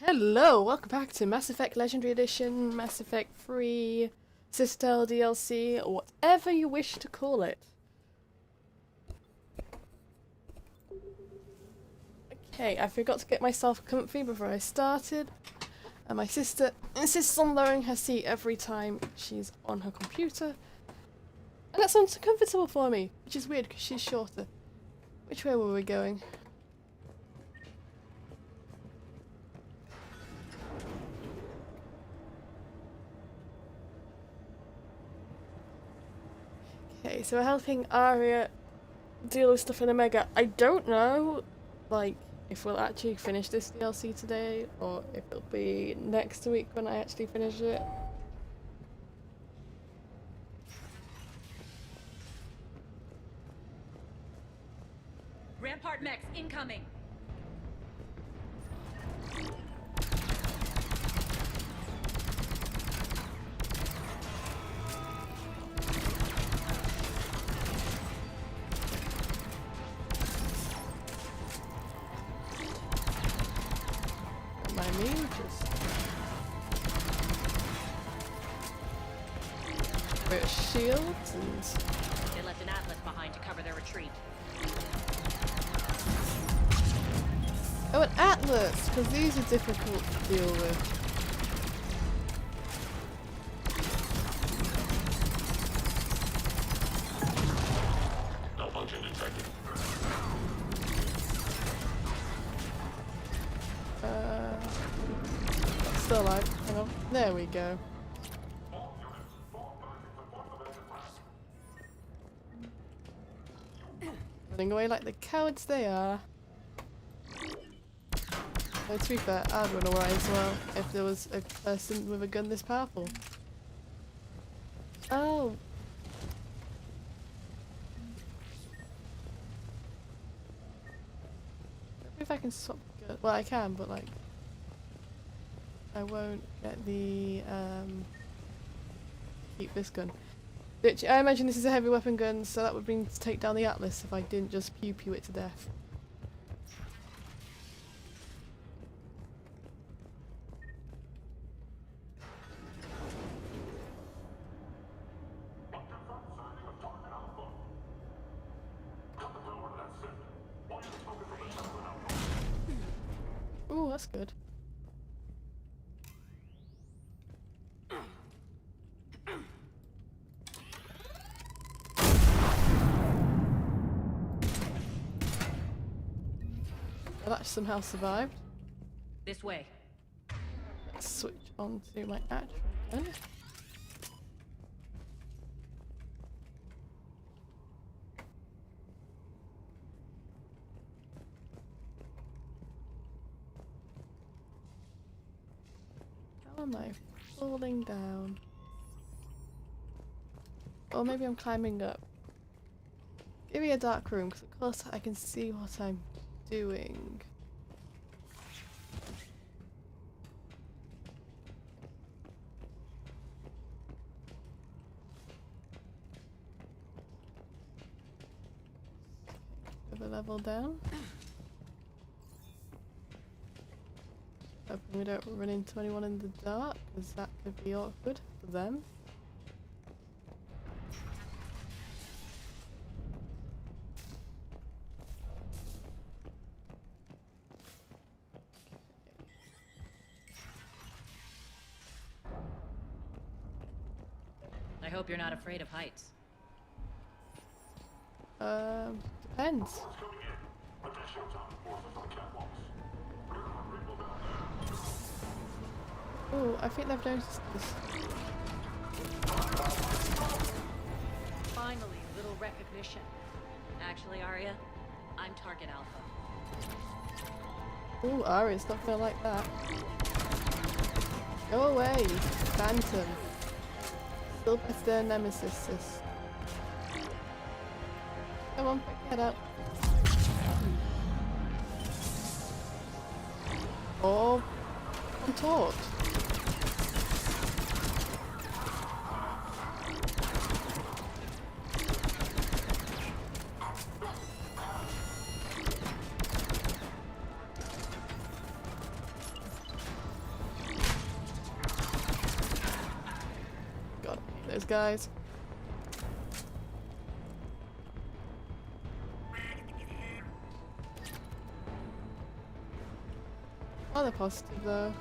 Hello, welcome back to Mass Effect Legendary Edition, Mass Effect 3, Citadel DLC, or whatever you wish to call it. Okay, I forgot to get myself comfy before I started, and my sister insists on lowering her seat every time she's on her computer, and that's uncomfortable for me, which is weird because she's shorter. Which way were we going? Okay, so we're helping Arya deal with stuff in Omega. I don't know, like, if we'll actually finish this DLC today, or if it'll be next week when I actually finish it. Rampart mechs incoming. Don't mind me, just bit of shields and They left an atlas behind to cover their retreat. oh, an atlas, because these are difficult to deal with. Malfunction detected. Still alive. Hang on. There we go. Running away like the cowards they are. Though to be fair, I'd run away as well if there was a person with a gun this powerful. Oh. Maybe if I can swap gun. Well, I can, but like, I won't get the keep this gun. Which I imagine this is a heavy weapon gun, so that would mean to take down the Atlas if I didn't just pew pew it to death. Ooh, that's good. Well, that somehow survived. This way. Let's switch on to my actual gun. How am I falling down? Or maybe I'm climbing up. Give me a dark room, because of course I can see what I'm doing. Another level down. Hoping we don't run into anyone in the dark, because that could be awkward for them. I hope you're not afraid of heights. Depends. Oh, I think they've noticed this. Finally, a little recognition. Actually, Arya, I'm Target Alpha. Ooh, Arya's not gonna like that. Go away, Phantom. Sylvester Nemesis. Sis. Come on, pick that up. Or contort. those guys. Oh, they're positive though.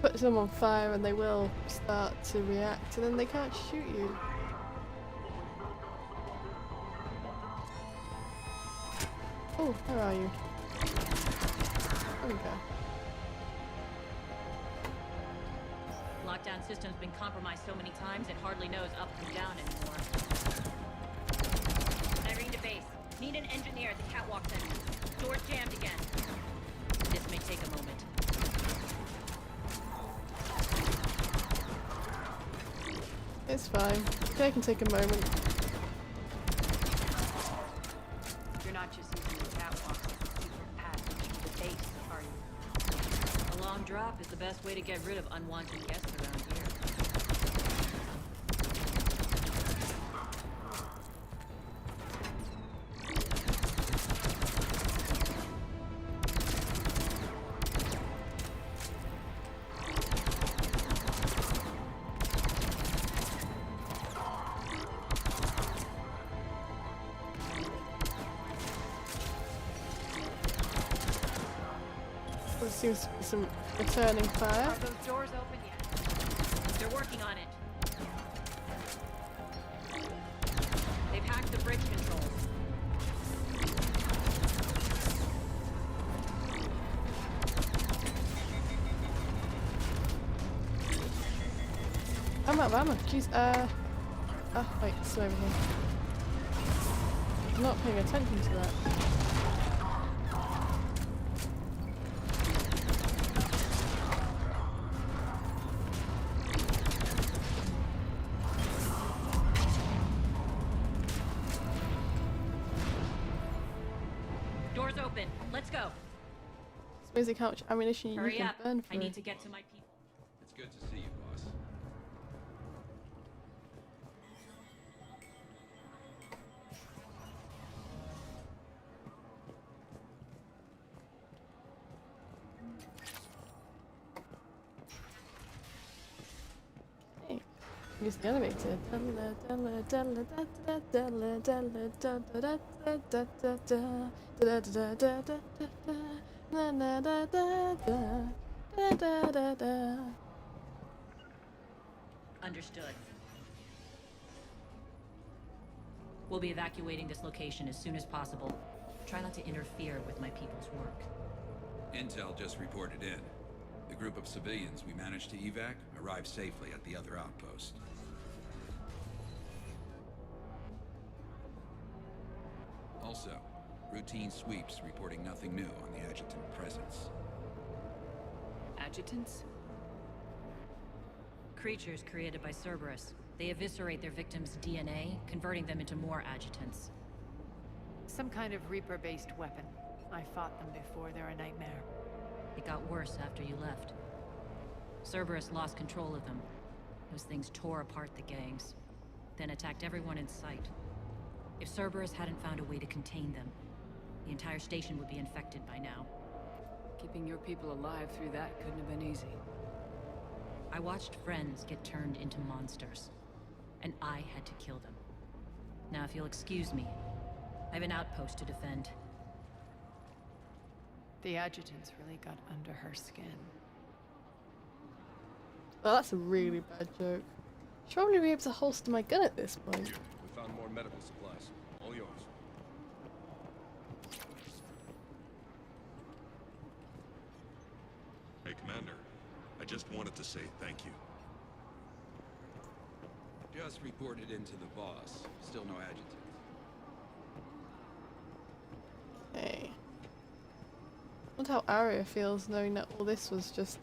Put them on fire and they will start to react, and then they can't shoot you. Oh, where are you? There we go. Lockdown system's been compromised so many times it hardly knows up from down anymore. Irene to base. Need an engineer at the catwalk center. Door's jammed again. This may take a moment. It's fine. They can take a moment. You're not just using the catwalk as a secret passage to the base, are you? A long drop is the best way to get rid of unwanted guests around here. There seems to be some returning fire. Are those doors open yet? They're working on it. They've hacked the bridge controls. I'm out of ammo. Jeez, oh, wait, it's over here. I'm not paying attention to that. Doors open. Let's go. It's amazing how much ammunition you Hurry can up. burn I through. need to get to my people. It's good to see you, boss. Hey, use the elevator. Understood. We'll be evacuating this location as soon as possible. Try not to interfere with my people's work. Intel just reported in. The group of civilians we managed to evac arrived safely at the other outpost. Also, routine sweeps reporting nothing new on the adjutant presence. Adjutants? Creatures created by Cerberus. They eviscerate their victims' DNA, converting them into more adjutants. Some kind of Reaper-based weapon. I fought them before, they're a nightmare. It got worse after you left. Cerberus lost control of them. Those things tore apart the gangs, then attacked everyone in sight. If Cerberus hadn't found a way to contain them, the entire station would be infected by now. Keeping your people alive through that couldn't have been easy. I watched friends get turned into monsters, and I had to kill them. Now, if you'll excuse me, I have an outpost to defend. The adjutants really got under her skin. Well, that's a really bad joke. Should probably be able to holster my gun at this point. Here, we found more medical supplies. All yours. Hey, Commander. I just wanted to say thank you. Just reported into the boss. Still no adjutant. Hey. I wonder how Arya feels knowing that all this was just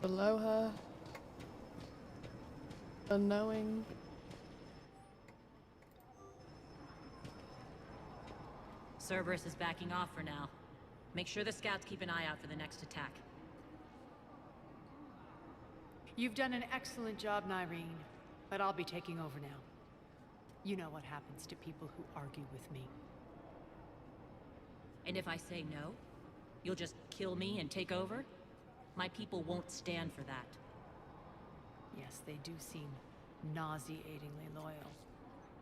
below her. Unknowing. Cerberus is backing off for now. Make sure the scouts keep an eye out for the next attack. You've done an excellent job, Nyreen, but I'll be taking over now. You know what happens to people who argue with me. And if I say no, you'll just kill me and take over? My people won't stand for that. Yes, they do seem nauseatingly loyal.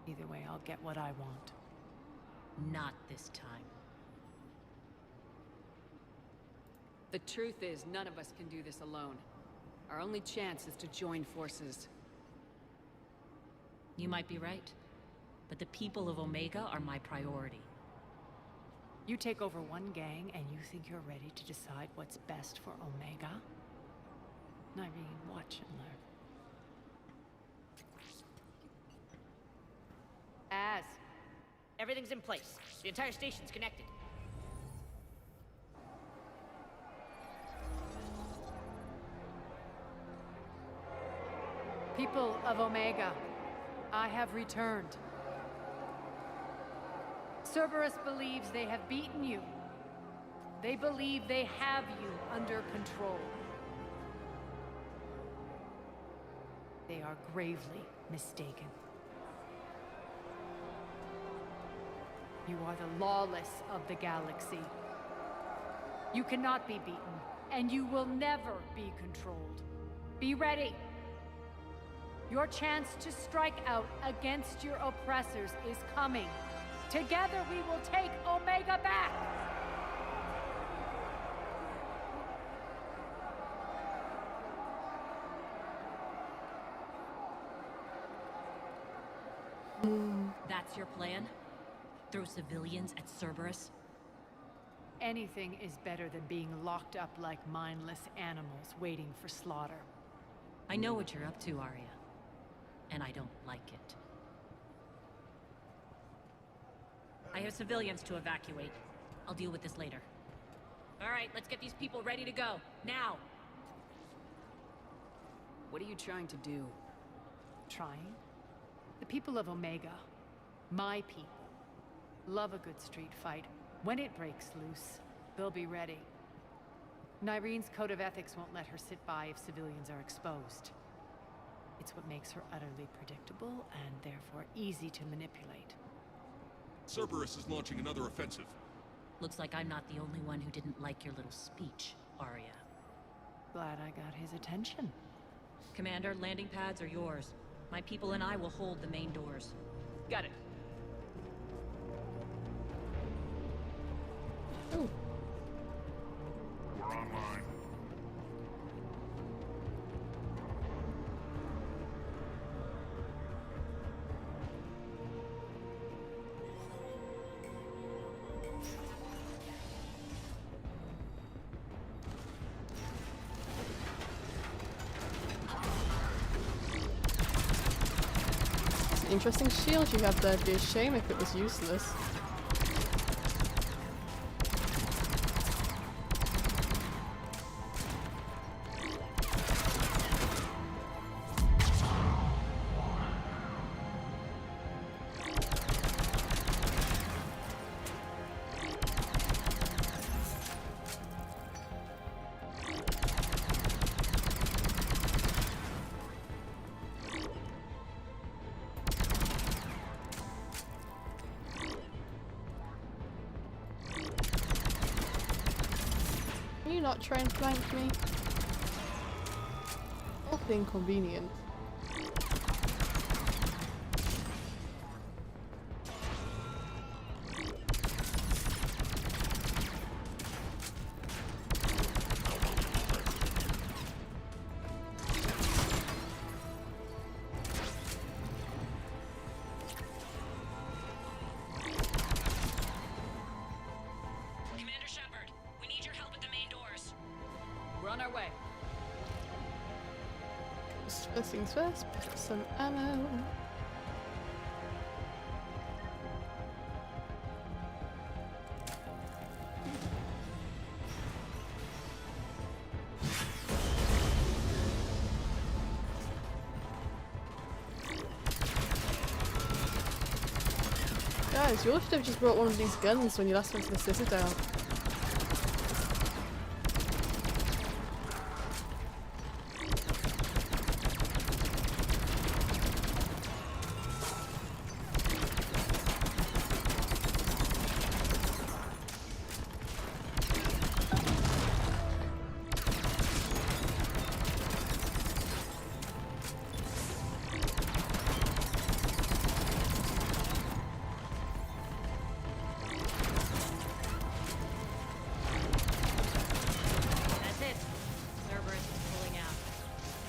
Either way, I'll get what I want. Not this time. The truth is, none of us can do this alone. Our only chance is to join forces. You might be right, but the people of Omega are my priority. You take over one gang and you think you're ready to decide what's best for Omega? Nyreen, watch and learn. Everything's in place. The entire station's connected. People of Omega, I have returned. Cerberus believes they have beaten you. They believe they have you under control. They are gravely mistaken. You are the lawless of the galaxy. You cannot be beaten, and you will never be controlled. Be ready. Your chance to strike out against your oppressors is coming. Together we will take Omega back! That's your plan? Throw civilians at Cerberus? Anything is better than being locked up like mindless animals waiting for slaughter. I know what you're up to, Arya. And I don't like it. I have civilians to evacuate. I'll deal with this later. All right, let's get these people ready to go. Now! What are you trying to do? Trying? The people of Omega, my people, love a good street fight. When it breaks loose, they'll be ready. Nyreen's code of ethics won't let her sit by if civilians are exposed. It's what makes her utterly predictable and therefore easy to manipulate. Cerberus is launching another offensive. Looks like I'm not the only one who didn't like your little speech, Arya. Glad I got his attention. Commander, landing pads are yours. My people and I will hold the main doors. Got it. Ooh. We're online. It's an interesting shield you have there. It'd be a shame if it was useless. Can you not try and flank me? Awfully inconvenient. Commander Shepard, we need your help at the main doors. We're on our way. First things first, pick up some ammo. Guys, you all should have just brought one of these guns when you last went to the citadel.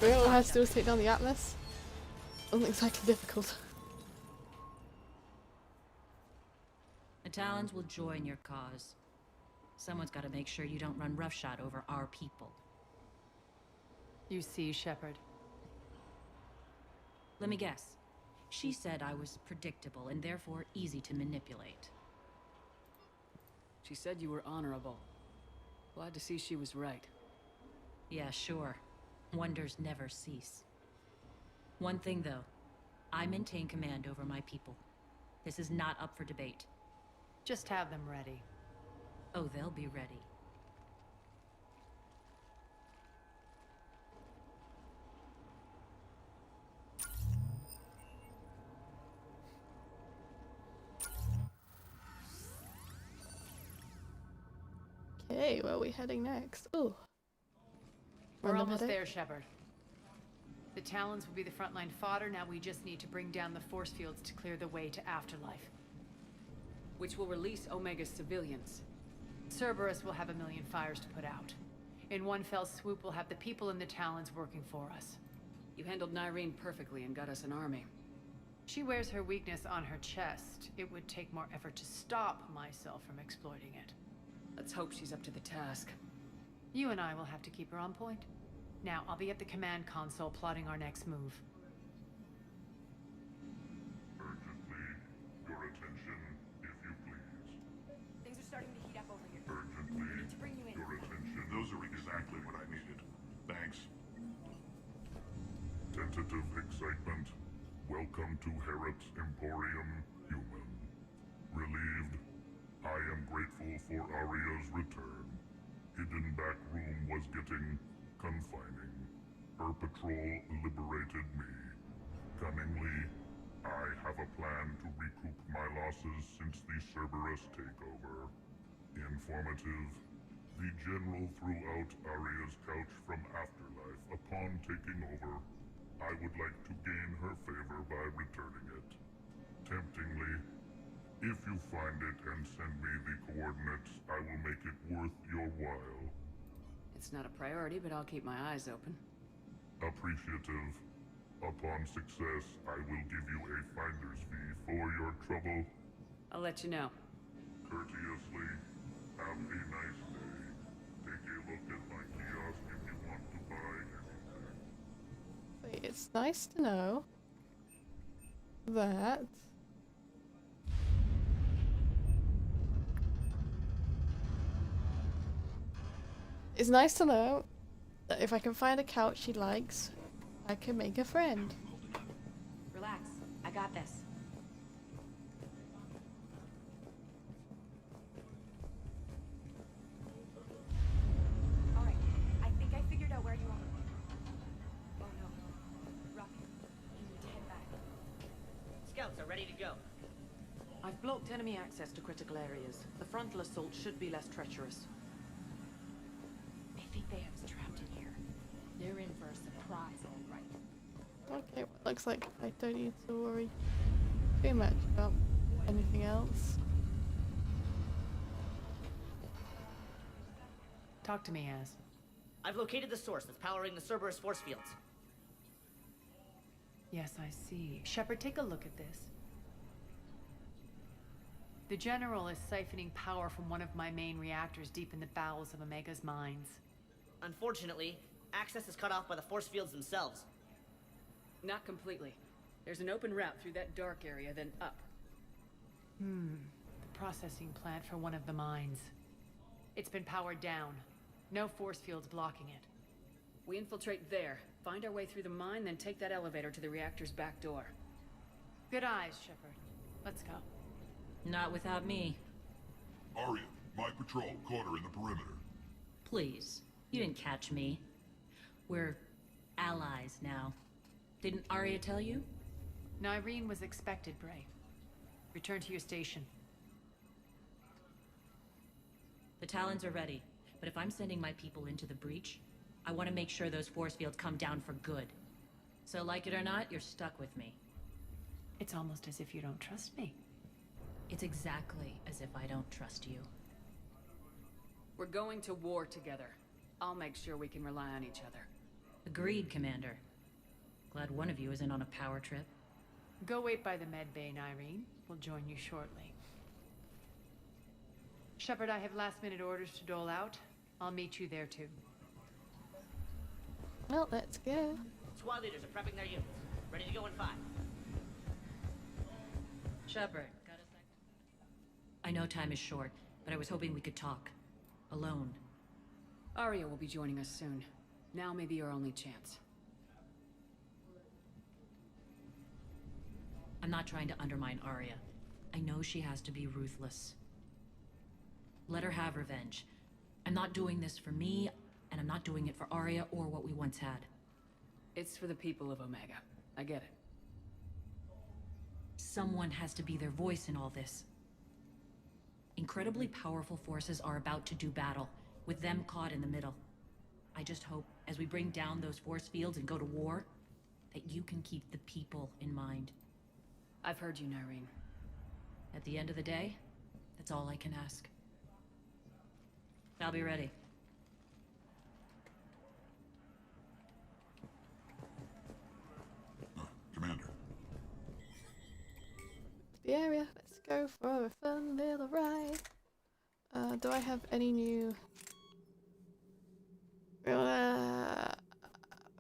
Really all I have to do is take down the Atlas. Wasn't exactly difficult. The Talons will join your cause. Someone's got to make sure you don't run roughshod over our people. You see, Shepard. Let me guess. She said I was predictable and therefore easy to manipulate. She said you were honorable. Glad to see she was right. Yeah, sure. Wonders never cease. One thing, though. I maintain command over my people. This is not up for debate. Just have them ready. Oh, they'll be ready. Okay, where are we heading next? Ooh. We're Random almost headache. there, Shepard. The Talons will be the frontline fodder. Now we just need to bring down the force fields to clear the way to Afterlife. Which will release Omega's civilians. Cerberus will have a million fires to put out. In one fell swoop, we'll have the people in the Talons working for us. You handled Nyreen perfectly and got us an army. She wears her weakness on her chest. It would take more effort to stop myself from exploiting it. Let's hope she's up to the task. You and I will have to keep her on point. Now, I'll be at the command console plotting our next move. Urgently, your attention, if you please. Things are starting to heat up over here. Urgently, We need to bring you in. your attention. Those are exactly what I needed. Thanks. Tentative excitement. Welcome to Herod's Emporium, human. Relieved. I am grateful for Arya's return. Hidden back room was getting confining. Her patrol liberated me. Cunningly, I have a plan to recoup my losses since the Cerberus takeover. Informative. The General threw out Arya's couch from Afterlife upon taking over. I would like to gain her favor by returning it. Temptingly, if you find it and send me the coordinates, I will make it worth your while. It's not a priority, but I'll keep my eyes open. Appreciative. Upon success, I will give you a finder's fee for your trouble. I'll let you know. Courteously, have a nice day. Take a look at my kiosk if you want to buy anything. So it's nice to know that it's nice to know that if I can find a couch she likes, I can make a friend. Relax. I got this. Alright, I think I figured out where you are. Oh no. Rocky, you need to head back. Scouts are ready to go. I've blocked enemy access to critical areas. The frontal assault should be less treacherous. I think they have us trapped in here. They're in for a surprise, all right. Okay, well, looks like I don't need to worry too much about anything else. Talk to me, Az. I've located the source that's powering the Cerberus force fields. Yes, I see. Shepard, take a look at this. The General is siphoning power from one of my main reactors deep in the bowels of Omega's mines. Unfortunately, access is cut off by the force fields themselves. Not completely. There's an open route through that dark area, then up. The processing plant for one of the mines. It's been powered down. No force fields blocking it. We infiltrate there, find our way through the mine, then take that elevator to the reactor's back door. Good eyes, Shepard. Let's go. Not without me. Arya, my patrol caught her in the perimeter. Please. You didn't catch me. We're allies now. Didn't Arya tell you? Nyreen was expected, Bray. Return to your station. The Talons are ready, but if I'm sending my people into the breach, I want to make sure those force fields come down for good. So like it or not, you're stuck with me. It's almost as if you don't trust me. It's exactly as if I don't trust you. We're going to war together. I'll make sure we can rely on each other. Agreed, Commander. Glad one of you isn't on a power trip. Go wait by the med bay, Irene. We'll join you shortly. Shepard, I have last-minute orders to dole out. I'll meet you there, too. Well, let's go. Squad leaders are prepping their units. Ready to go in 5. Shepard, got a sec? I know time is short, but I was hoping we could talk. Alone. Arya will be joining us soon. Now may be your only chance. I'm not trying to undermine Arya. I know she has to be ruthless. Let her have revenge. I'm not doing this for me, and I'm not doing it for Arya or what we once had. It's for the people of Omega. I get it. Someone has to be their voice in all this. Incredibly powerful forces are about to do battle, with them caught in the middle. I just hope, as we bring down those force fields and go to war, that you can keep the people in mind. I've heard you, Nyreen. At the end of the day, that's all I can ask. I'll be ready. Commander. The area. Let's go for a fun little ride. Do I have any new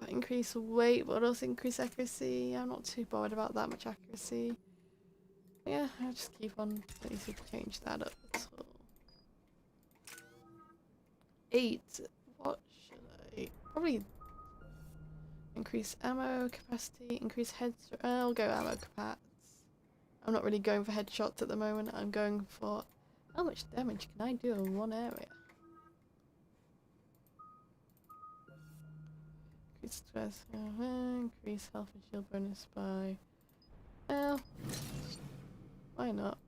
increase weight but also increase accuracy? I'm not too bothered about that much accuracy. Yeah, I'll just keep on. Let me see if I change that up at all. 8. What should I? Probably increase ammo capacity, increase head. I'll go ammo capacity. I'm not really going for headshots at the moment. I'm going for how much damage can I do in one area? Increase stress, increase health and shield bonus by. Well, why not?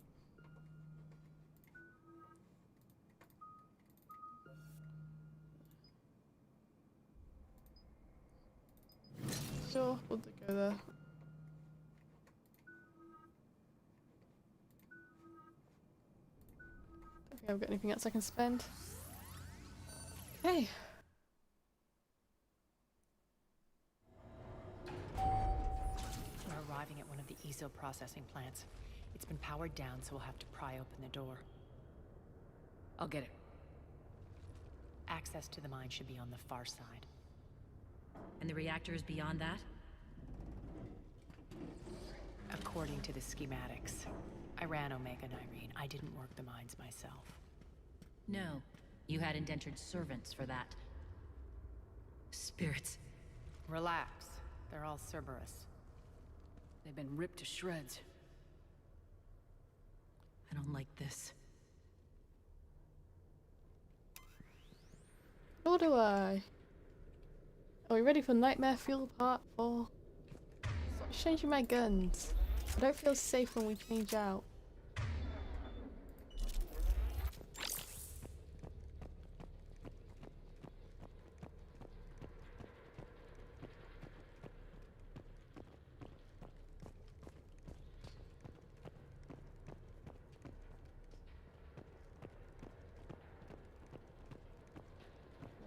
Sure, we'll go there. Don't think I've got anything else I can spend. Okay. We're arriving at one of the ESO processing plants. It's been powered down, so we'll have to pry open the door. I'll get it. Access to the mine should be on the far side. And the reactor is beyond that? According to the schematics. I ran Omega, Nyreen. I didn't work the mines myself. No. You had indentured servants for that. Spirits. Relax. They're all Cerberus. They've been ripped to shreds. I don't like this. Nor do I. Are we ready for Nightmare Fuel Part 4? Stop changing my guns. I don't feel safe when we change out.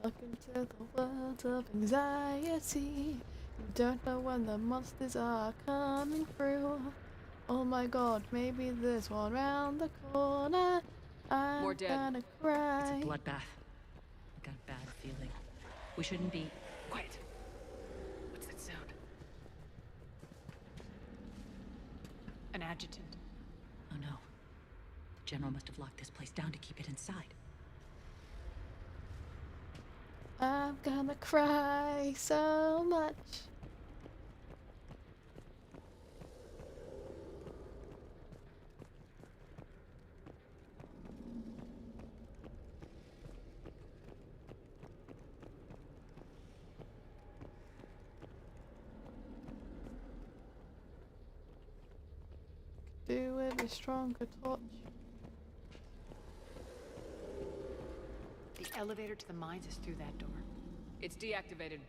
Welcome to the world of anxiety. You don't know when the monsters are coming through. Oh my god, maybe there's one round the corner. I'm More dead. gonna cry. It's a bloodbath. I've got a bad feeling. We shouldn't be... Quiet. What's that sound? An adjutant. Oh no. The General must have locked this place down to keep it inside. I'm gonna cry so much. Do with a stronger torch. The elevator to the mines is through that door. It's deactivated.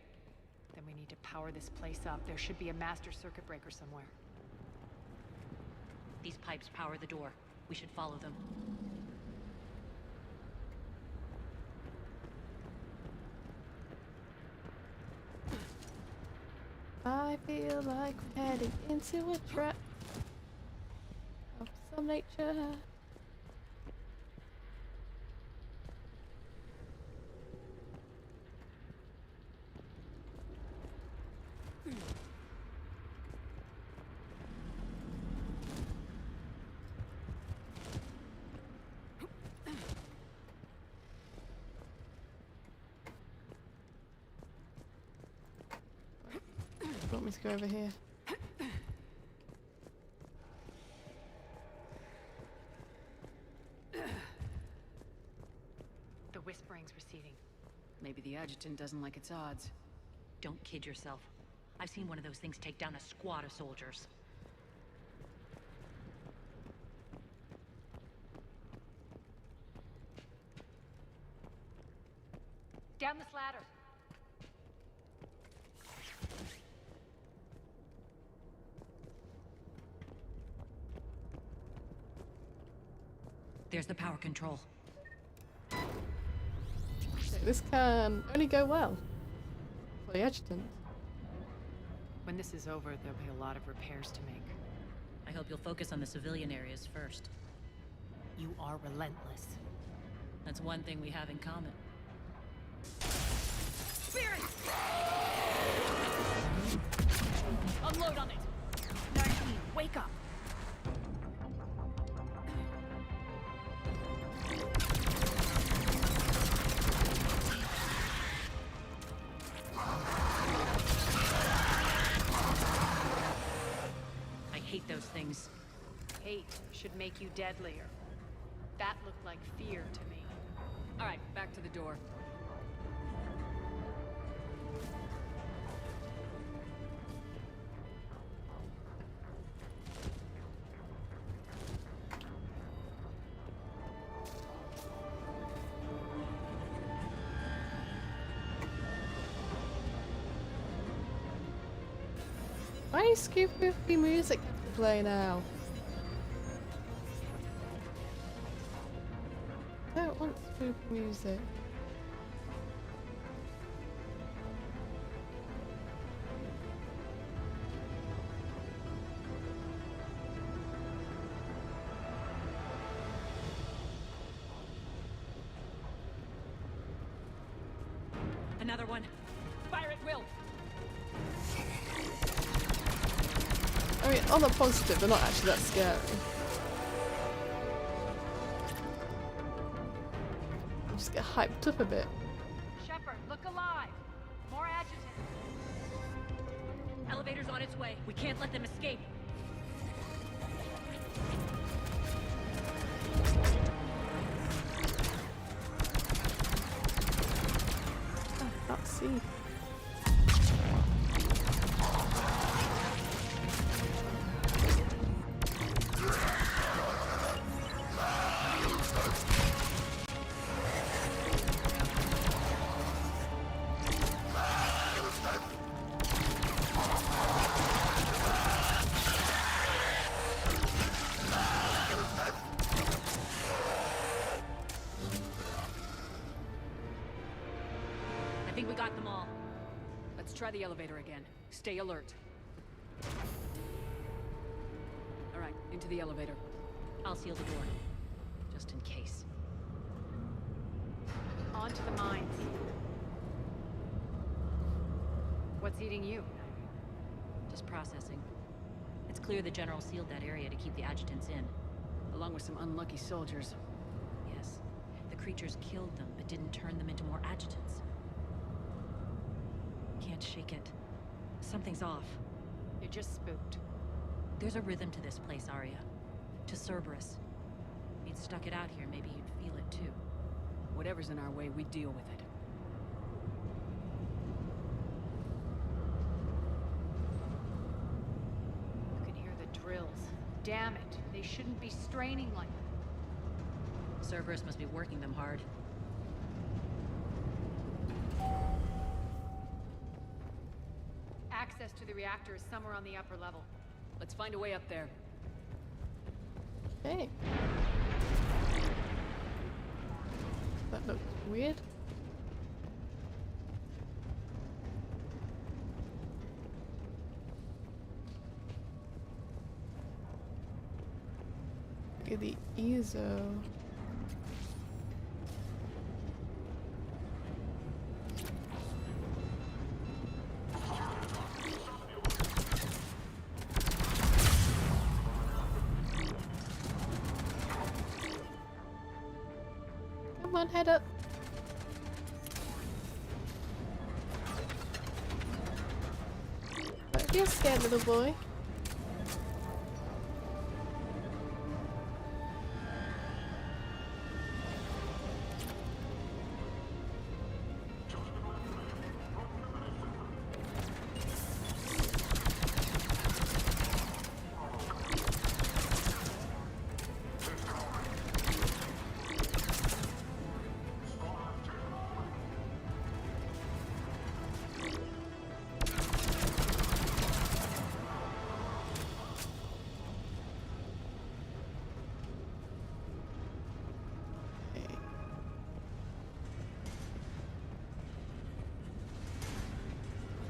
Then we need to power this place up. There should be a master circuit breaker somewhere. These pipes power the door. We should follow them. I feel like we're heading into a trap of some nature. Want me to go over here? The whispering's receding. Maybe the adjutant doesn't like its odds. Don't kid yourself. I've seen one of those things take down a squad of soldiers. Down this ladder. There's the power control. This can only go well for the adjutant. When this is over, there'll be a lot of repairs to make. I hope you'll focus on the civilian areas first. You are relentless. That's one thing we have in common. Spirit! Unload on it! 19, wake up! I hate those things. Hate should make you deadlier. That looked like fear to me. All right, back to the door. Why is spooky music have to play now? I don't want spooky music. Another one. Fire at will! I mean, on the positive, they're not actually that scary. I just get hyped up a bit. Shepard, look alive! More adjutants! Elevator's on its way. We can't let them escape. Oh, I can't see. I think we got them all. Let's try the elevator again. Stay alert. All right, into the elevator. I'll seal the door. Just in case. On to the mines. What's eating you? Just processing. It's clear the General sealed that area to keep the adjutants in. Along with some unlucky soldiers. Yes. The creatures killed them, but didn't turn them into more adjutants. Can't shake it. Something's off. You're just spooked. There's a rhythm to this place, Arya. To Cerberus. If you'd stuck it out here, maybe you'd feel it too. Whatever's in our way, we deal with it. You can hear the drills. Damn it, they shouldn't be straining like that. Cerberus must be working them hard. Access to the reactor is somewhere on the upper level. Let's find a way up there. Okay. That looks weird. Get the ESO. Come on, head up. Don't feel scared, little boy.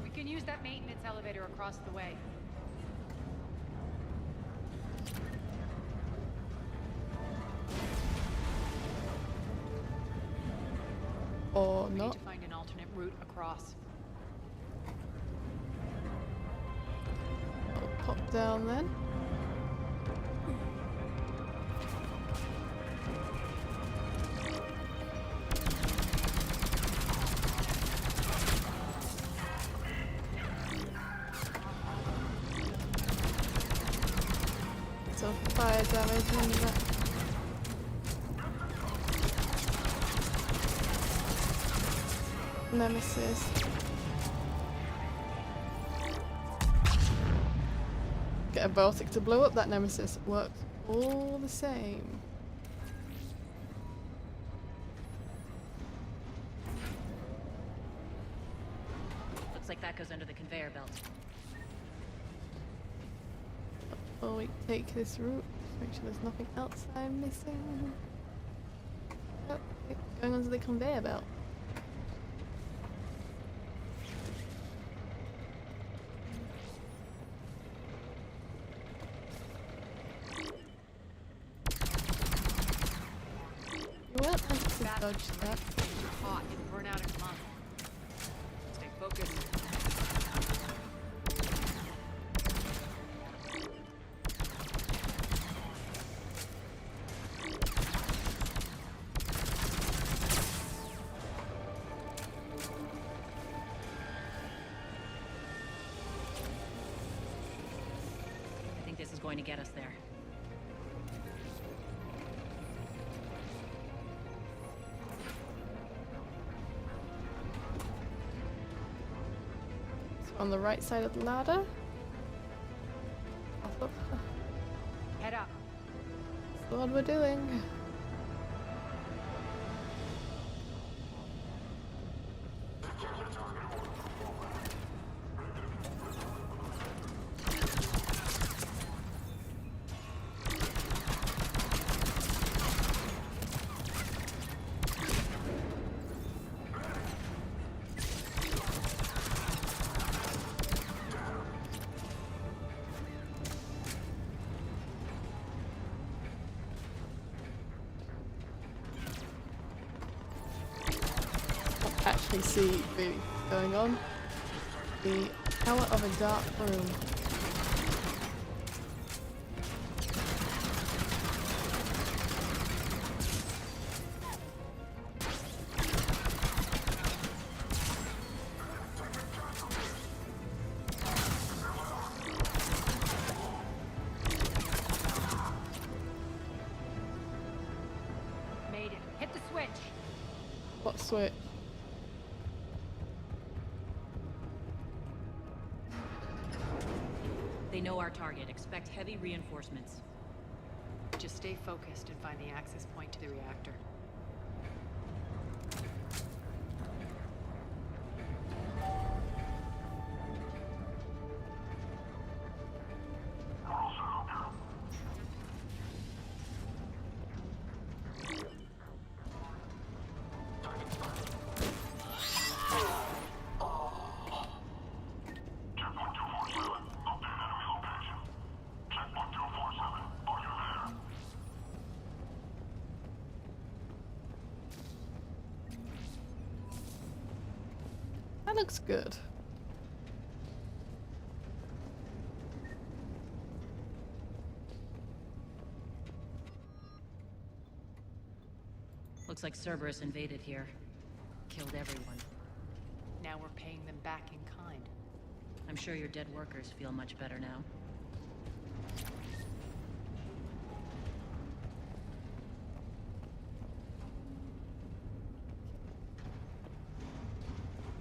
We can use that maintenance elevator across the way. Or We need not. to find an alternate route across. I'll pop down then. Some fire damage and that. Nemesis. Get a Baltic to blow up that Nemesis. Works all the same. Looks like that goes under the conveyor belt. Before we take this route, just make sure there's nothing else I'm missing. Oh, it's going onto the conveyor belt. You weren't meant to dodge that. Hot and burn out in a month. Stay focused. I think this is going to get us there. On the right side of the ladder. Up. Head up. That's what we're doing. Actually see really what's going on. The power of a dark room. Made it. Hit the switch. What switch? They know our target. Expect heavy reinforcements. Just stay focused and find the access point to the reactor. looks good. Looks like Cerberus invaded here. Killed everyone. Now we're paying them back in kind. I'm sure your dead workers feel much better now.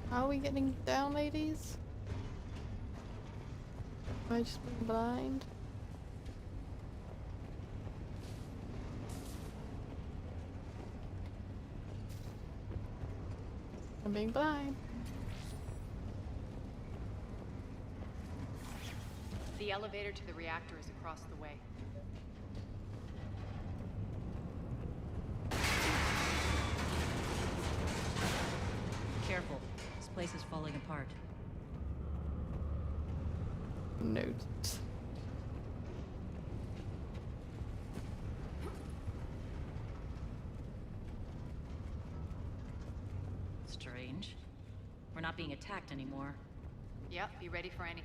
How are we getting down, ladies? Am I just being blind? I'm being blind. The elevator to the reactor is across the way. Careful. This place is falling apart. Note. Strange. We're not being attacked anymore. Yep, be ready for anything.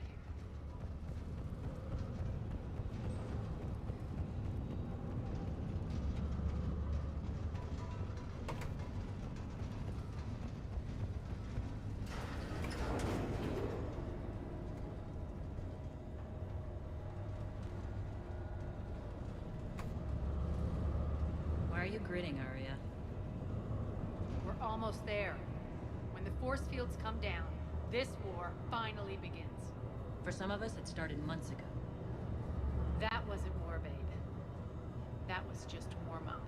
Why are you grinning, Arya? We're almost there. When the force fields come down, this war finally begins. For some of us, it started months ago. That wasn't war, babe. That was just warm up.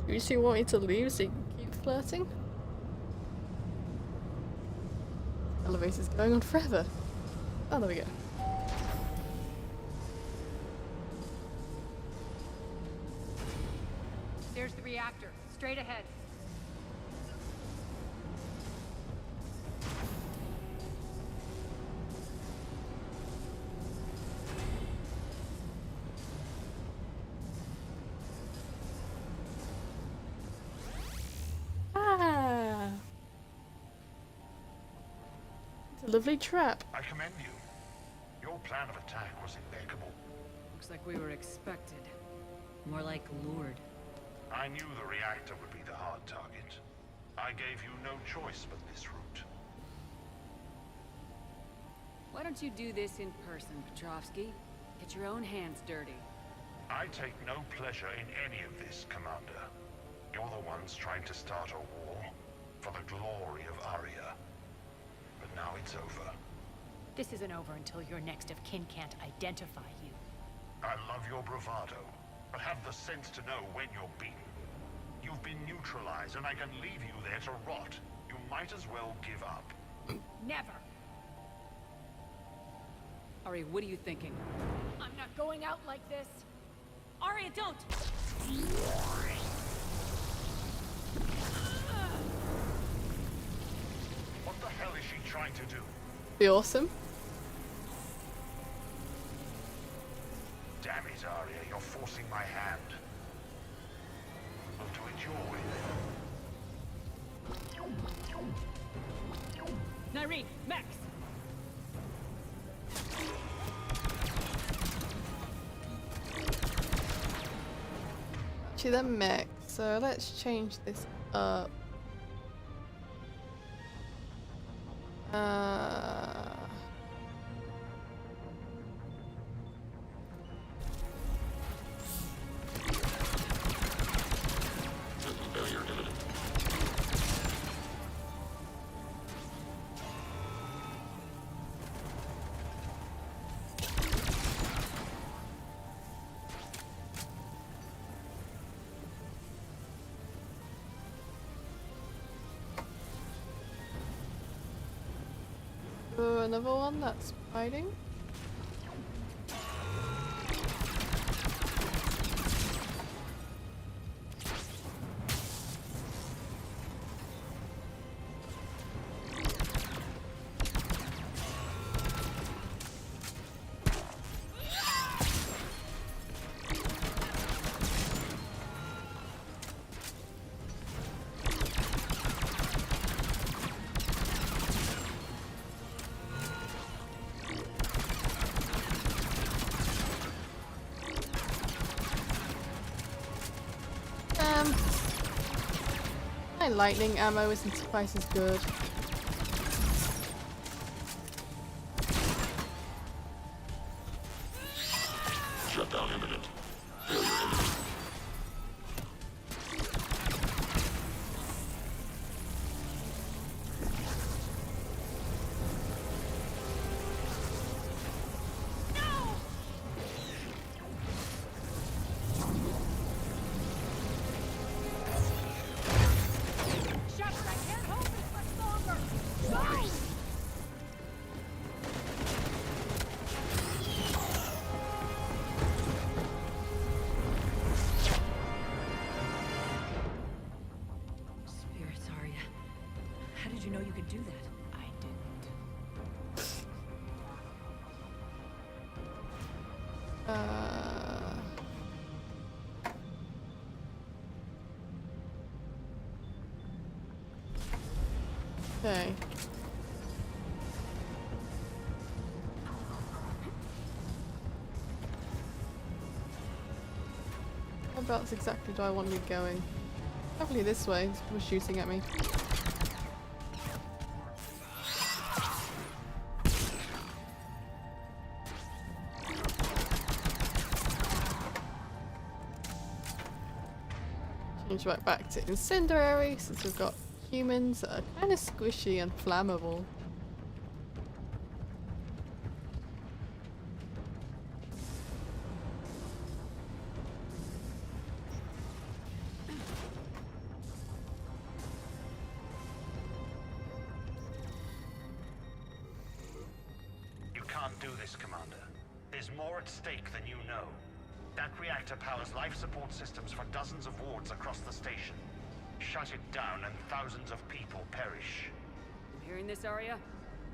You still want me to leave so you can keep flirting? Elevator's going on forever. Oh, there we go. There's the reactor, straight ahead. Ah! It's a lovely trap. I commend you. Your plan of attack was impeccable. Looks like we were expected. More like lured. I knew the reactor would be the hard target. I gave you no choice but this route. Why don't you do this in person, Petrovsky? Get your own hands dirty. I take no pleasure in any of this, Commander. You're the ones trying to start a war for the glory of Arya. But now it's over. This isn't over until your next of kin can't identify you. I love your bravado, but have the sense to know when you're beaten. You've been neutralized, and I can leave you there to rot. You might as well give up. Never! Ari, what are you thinking? I'm not going out like this! Arya, don't! What the hell is she trying to do? Be awesome. Damn it, Arya, you're forcing my hand. We'll do it your way then. Nyreen, Max! Actually, that mech. So let's change this up. Another one that's fighting. my lightning ammo isn't quite as good. Shutdown imminent. Spirits, Arya. How did you know you could do that? I didn't. Okay. Whereabouts exactly do I want to be going? Probably this way. Someone's shooting at me. Change right back to incendiary since we've got humans that are kind of squishy and flammable. You can't do this, Commander. There's more at stake than you know. That reactor powers life support systems for dozens of wards across the station. Shut it down and thousands of people perish. You hearing this, Arya?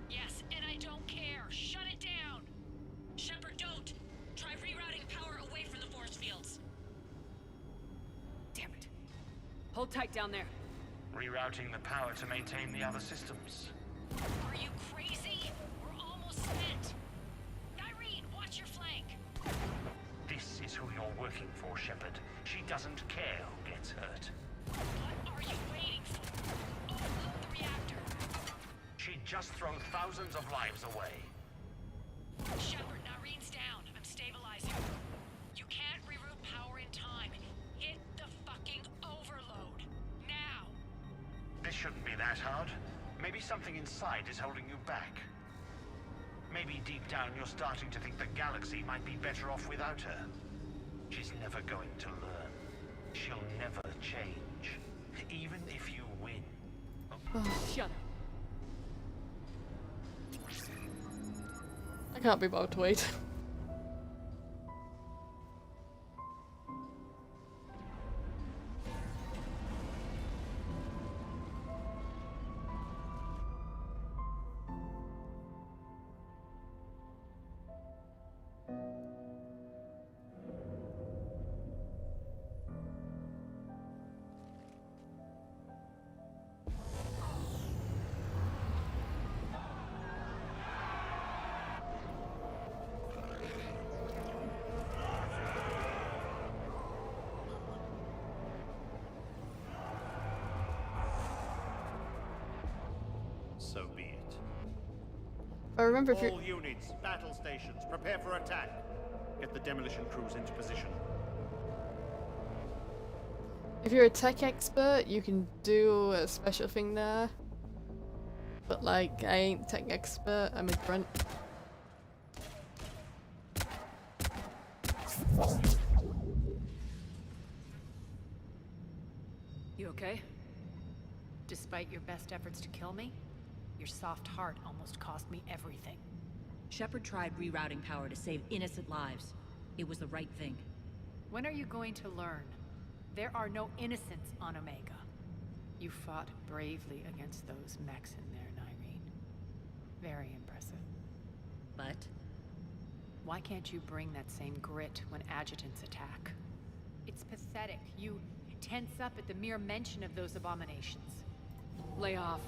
Yes, and I don't care. Shut it down. Shepard, don't. Try rerouting power away from the force fields. Damn it. Hold tight down there. Rerouting the power to maintain the other systems. Are you crazy? We're almost spent. Irene, watch your flank. This is who you're working for, Shepard. She doesn't care who gets hurt. What are you waiting for? Overload the reactor. She'd just throw thousands of lives away. Shepard, Irene's down. I'm stabilizing. You can't reroute power in time. Hit the fucking overload. Now. This shouldn't be that hard. Maybe something inside is holding you back. Maybe deep down you're starting to think the galaxy might be better off without her. She's never going to learn. She'll never change. Even if you win. Shut up. I can't be bothered to wait. So be it. I remember if All units, battle stations, prepare for attack. Get the demolition crews into position. if you're a tech expert, you can do a special thing there. But like, I ain't a tech expert. I'm a grunt. You okay? Despite your best efforts to kill me, your soft heart almost cost me everything. Shepard tried rerouting power to save innocent lives. It was the right thing. When are you going to learn? There are no innocents on Omega. You fought bravely against those mechs in there, Irene. Very impressive. But? Why can't you bring that same grit when adjutants attack? It's pathetic. You tense up at the mere mention of those abominations. Lay off.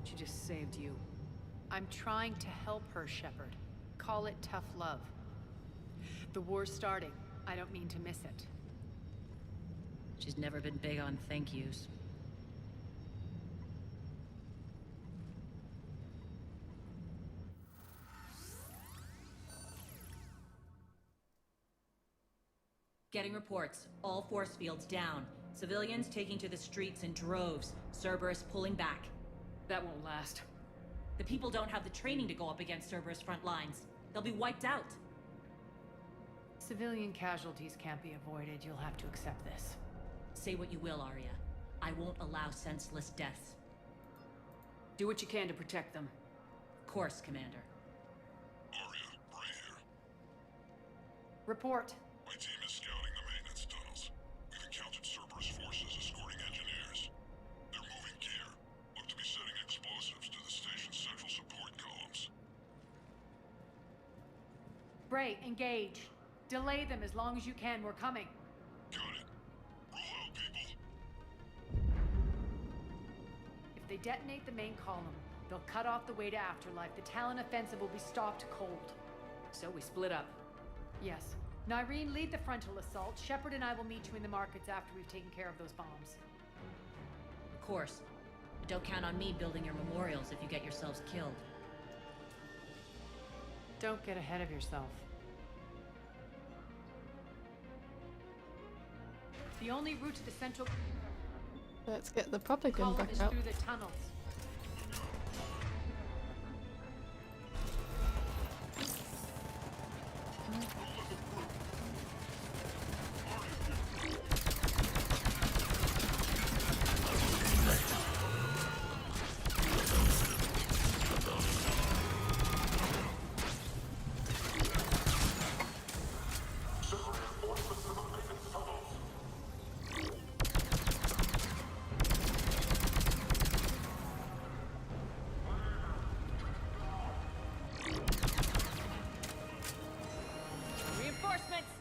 She just saved you. I'm trying to help her, Shepard. Call it tough love. The war's starting. I don't mean to miss it. She's never been big on thank yous. Getting reports. All force fields down. Civilians taking to the streets in droves. Cerberus pulling back. That won't last. The people don't have the training to go up against Cerberus front lines. They'll be wiped out. Civilian casualties can't be avoided. You'll have to accept this. Say what you will, Arya. I won't allow senseless deaths. Do what you can to protect them. Of course, Commander. Arya, Bray here. Report. My team is scouting the maintenance tunnels. We've encountered Cerberus forces escorting engineers. They're moving gear. Look to be setting explosives to the station's central support columns. Bray, engage. Delay them as long as you can. We're coming. Got it. Roll out, people. If they detonate the main column, they'll cut off the way to Afterlife. The Talon offensive will be stopped cold. So we split up. Yes. Nyreen, lead the frontal assault. Shepard and I will meet you in the markets after we've taken care of those bombs. Of course. But don't count on me building your memorials if you get yourselves killed. Don't get ahead of yourself. The only route to the central Let's get the proper gun column back is out. through the tunnels. Reinforcements!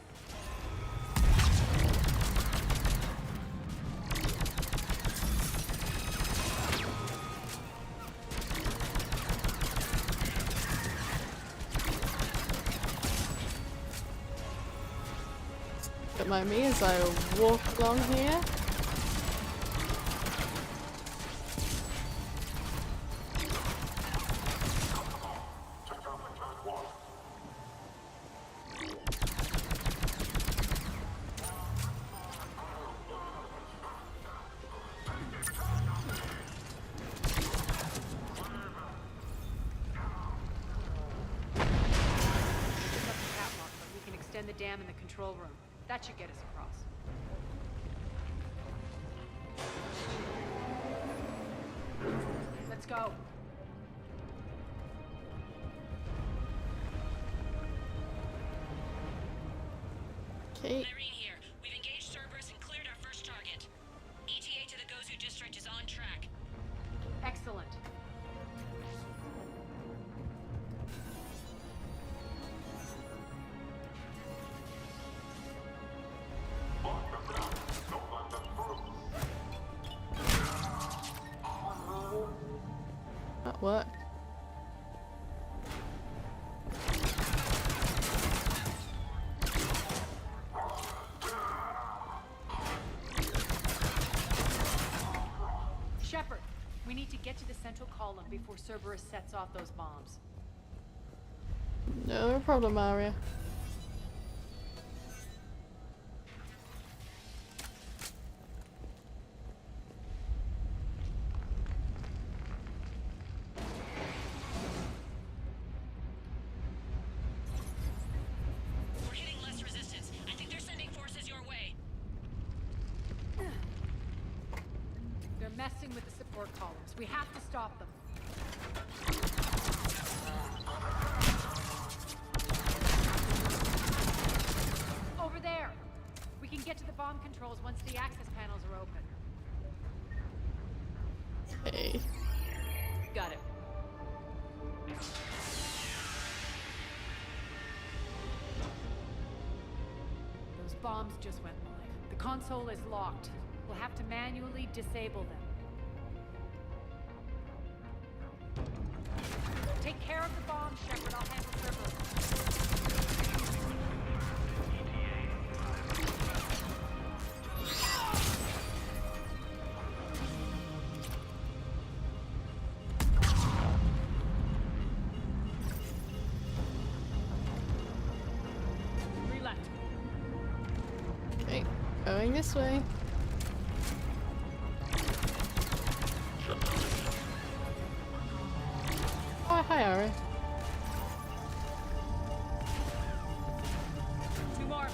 Don't mind me as I walk along here. The dam in the control room. That should get us across. Let's go. Okay. Irene here. We've engaged Cerberus and cleared our first target. ETA to the Gozu district is on track. Excellent. That worked. Shepard, we need to get to the central column before Cerberus sets off those bombs. No problem, Arya. We're hitting less resistance. I think they're sending forces your way. They're messing with the support columns. We have to stop them. Over there! We can get to the bomb controls once the access panels are open. Okay. Got it. Those bombs just went live. The console is locked. We'll have to manually disable them. Take care of the bombs, Shepard. I'll handle Cerberus. Three left. this way. Oh, hi, Ari. Two more.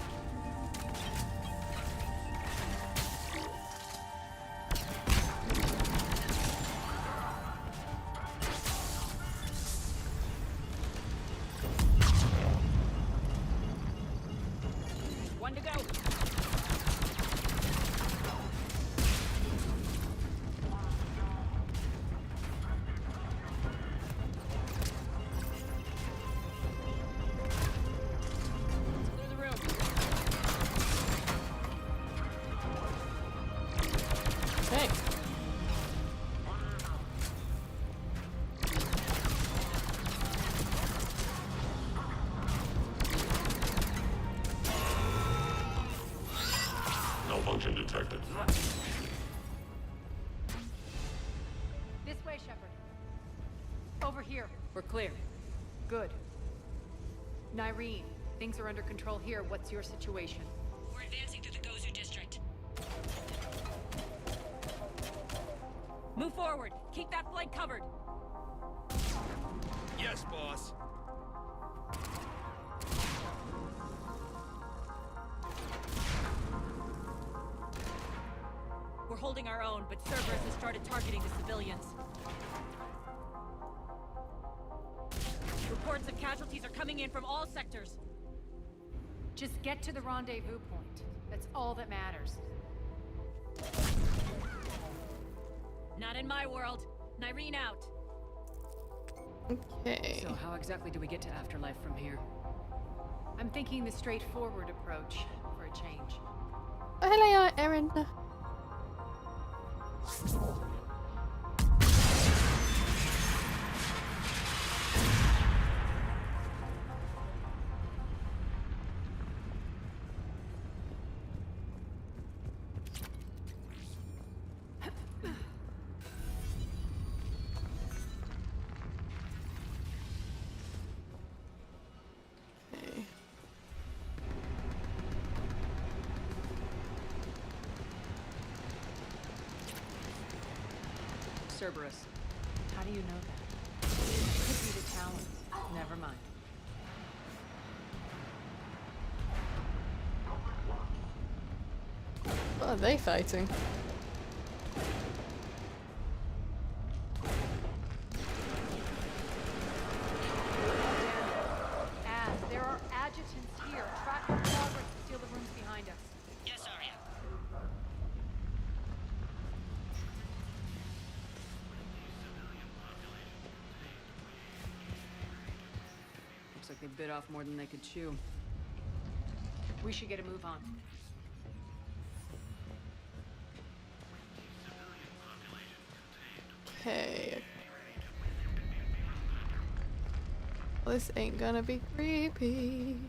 One to go. Clear the room. Okay. Malfunction detected. This way, Shepard. Over here. We're clear. Good. Nyreen, things are under control here. What's your situation? We're advancing through the Gozu district. Move forward. Keep that flank covered. Yes, boss. We're holding our own, but Cerberus has started targeting the civilians. Reports of casualties are coming in from all sectors. Just get to the rendezvous point. That's all that matters. Not in my world. Nyreen out. Okay. So how exactly do we get to Afterlife from here? I'm thinking the straightforward approach for a change. Oh, hello, Erin. Okay. Cerberus. How do you know that? Could be the Talons. Never mind. What are they fighting? There are adjutants here. Track their progress to steal the rooms behind us. Yes, Arya. Looks like they bit off more than they could chew. We should get a move on. Okay. Well, this ain't gonna be creepy.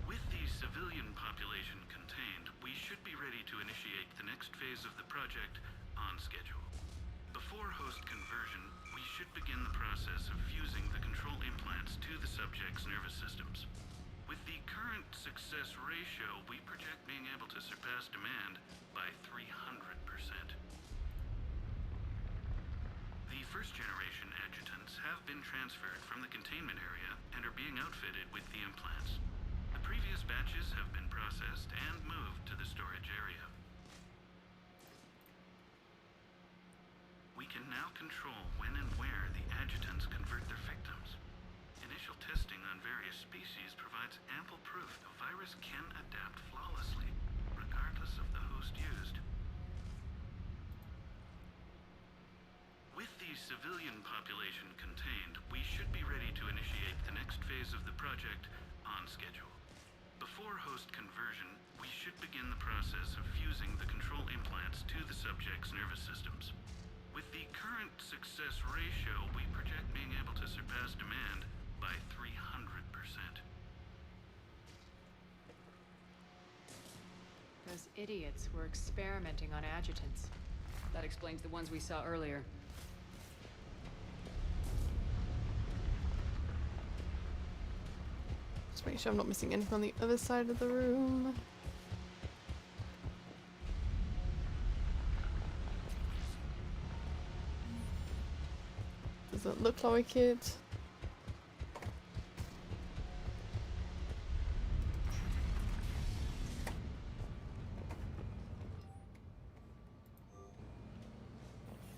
With the civilian population contained, we should be ready to initiate the next phase of the project on schedule. Before host conversion, we should begin the process of fusing the control implants to the subject's nervous systems. With the current success ratio, we project being able to surpass demand by 300%. The first-generation adjutants have been transferred from the containment area and are being outfitted with the implants. The previous batches have been processed and moved to the storage area. We can now control when and where the adjutants convert their victims. Initial testing on various species provides ample proof the virus can adapt flawlessly, regardless of the host used. With the civilian population contained, we should be ready to initiate the next phase of the project on schedule. Before host conversion, we should begin the process of fusing the control implants to the subject's nervous systems. With the current success ratio, we project being able to surpass demand by 300%. Those idiots were experimenting on adjutants. That explains the ones we saw earlier. make sure I'm not missing anything on the other side of the room. Doesn't look like it.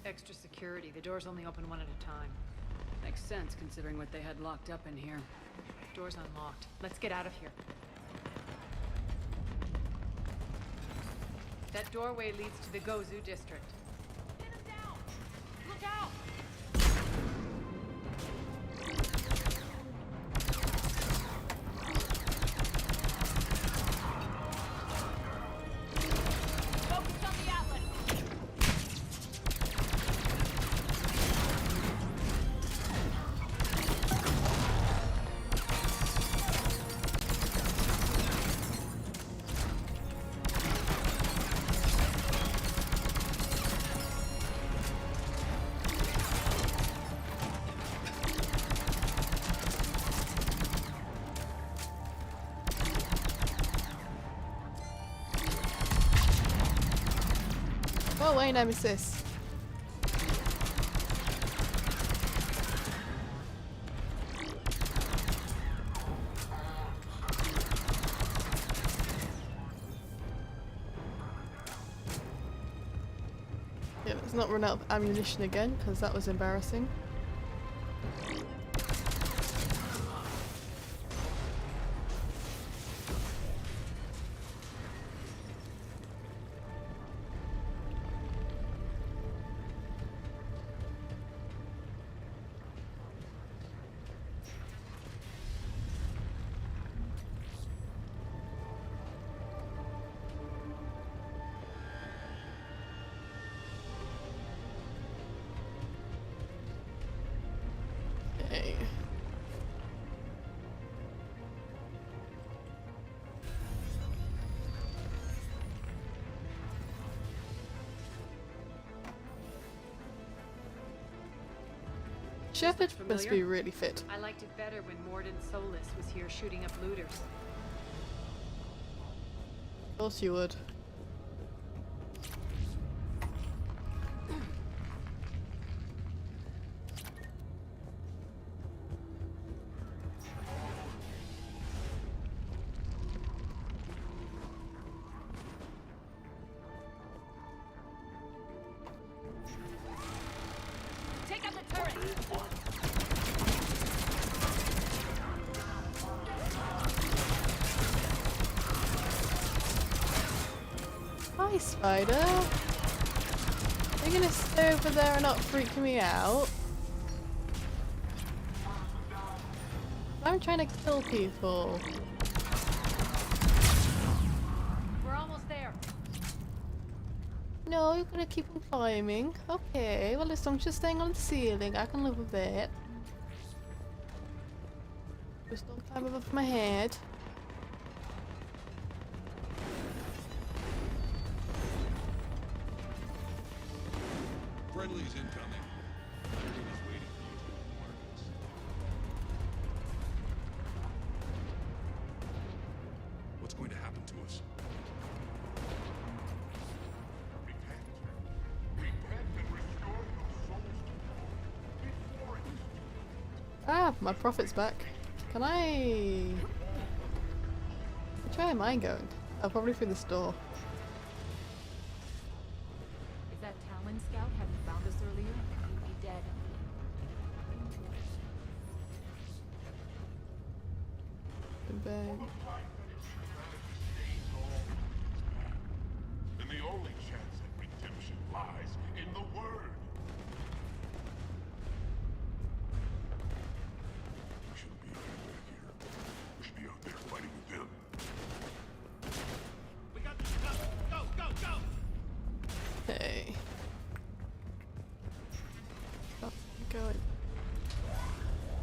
Extra security. The doors only open one at a time. Makes sense considering what they had locked up in here. Door's unlocked. Let's get out of here. That doorway leads to the Gozu district. Pin him down! Look out! Focus on the outlet! Go away, Nemesis. Yeah, let's not run out of ammunition again, because that was embarrassing. Okay. Shepard must be really fit. I liked it better when Morden Solis was here shooting up looters. Of course you would. Take out the turret! Hi, Spider. Are you gonna stay over there and not freak me out? I'm trying to kill people. We're almost there. No, you're gonna keep on climbing. Okay, well as long as you're staying on the ceiling, I can live with that. Just don't climb above my head. Friendly's incoming. Everyone is waiting for you to mark us. What's going to happen to us? Repent. Repent and restore your souls to God before it is too late. Ah, my prophet's back. Can I... Which way am I going? Oh, probably through this door. If that Talon scout hadn't found us earlier, we'd be dead. Bang. And the only chance at redemption lies in the Word. We shouldn't be back here. We should be out there fighting with them. We got this covered. Go, go, go! Hey. Oh, I'm going.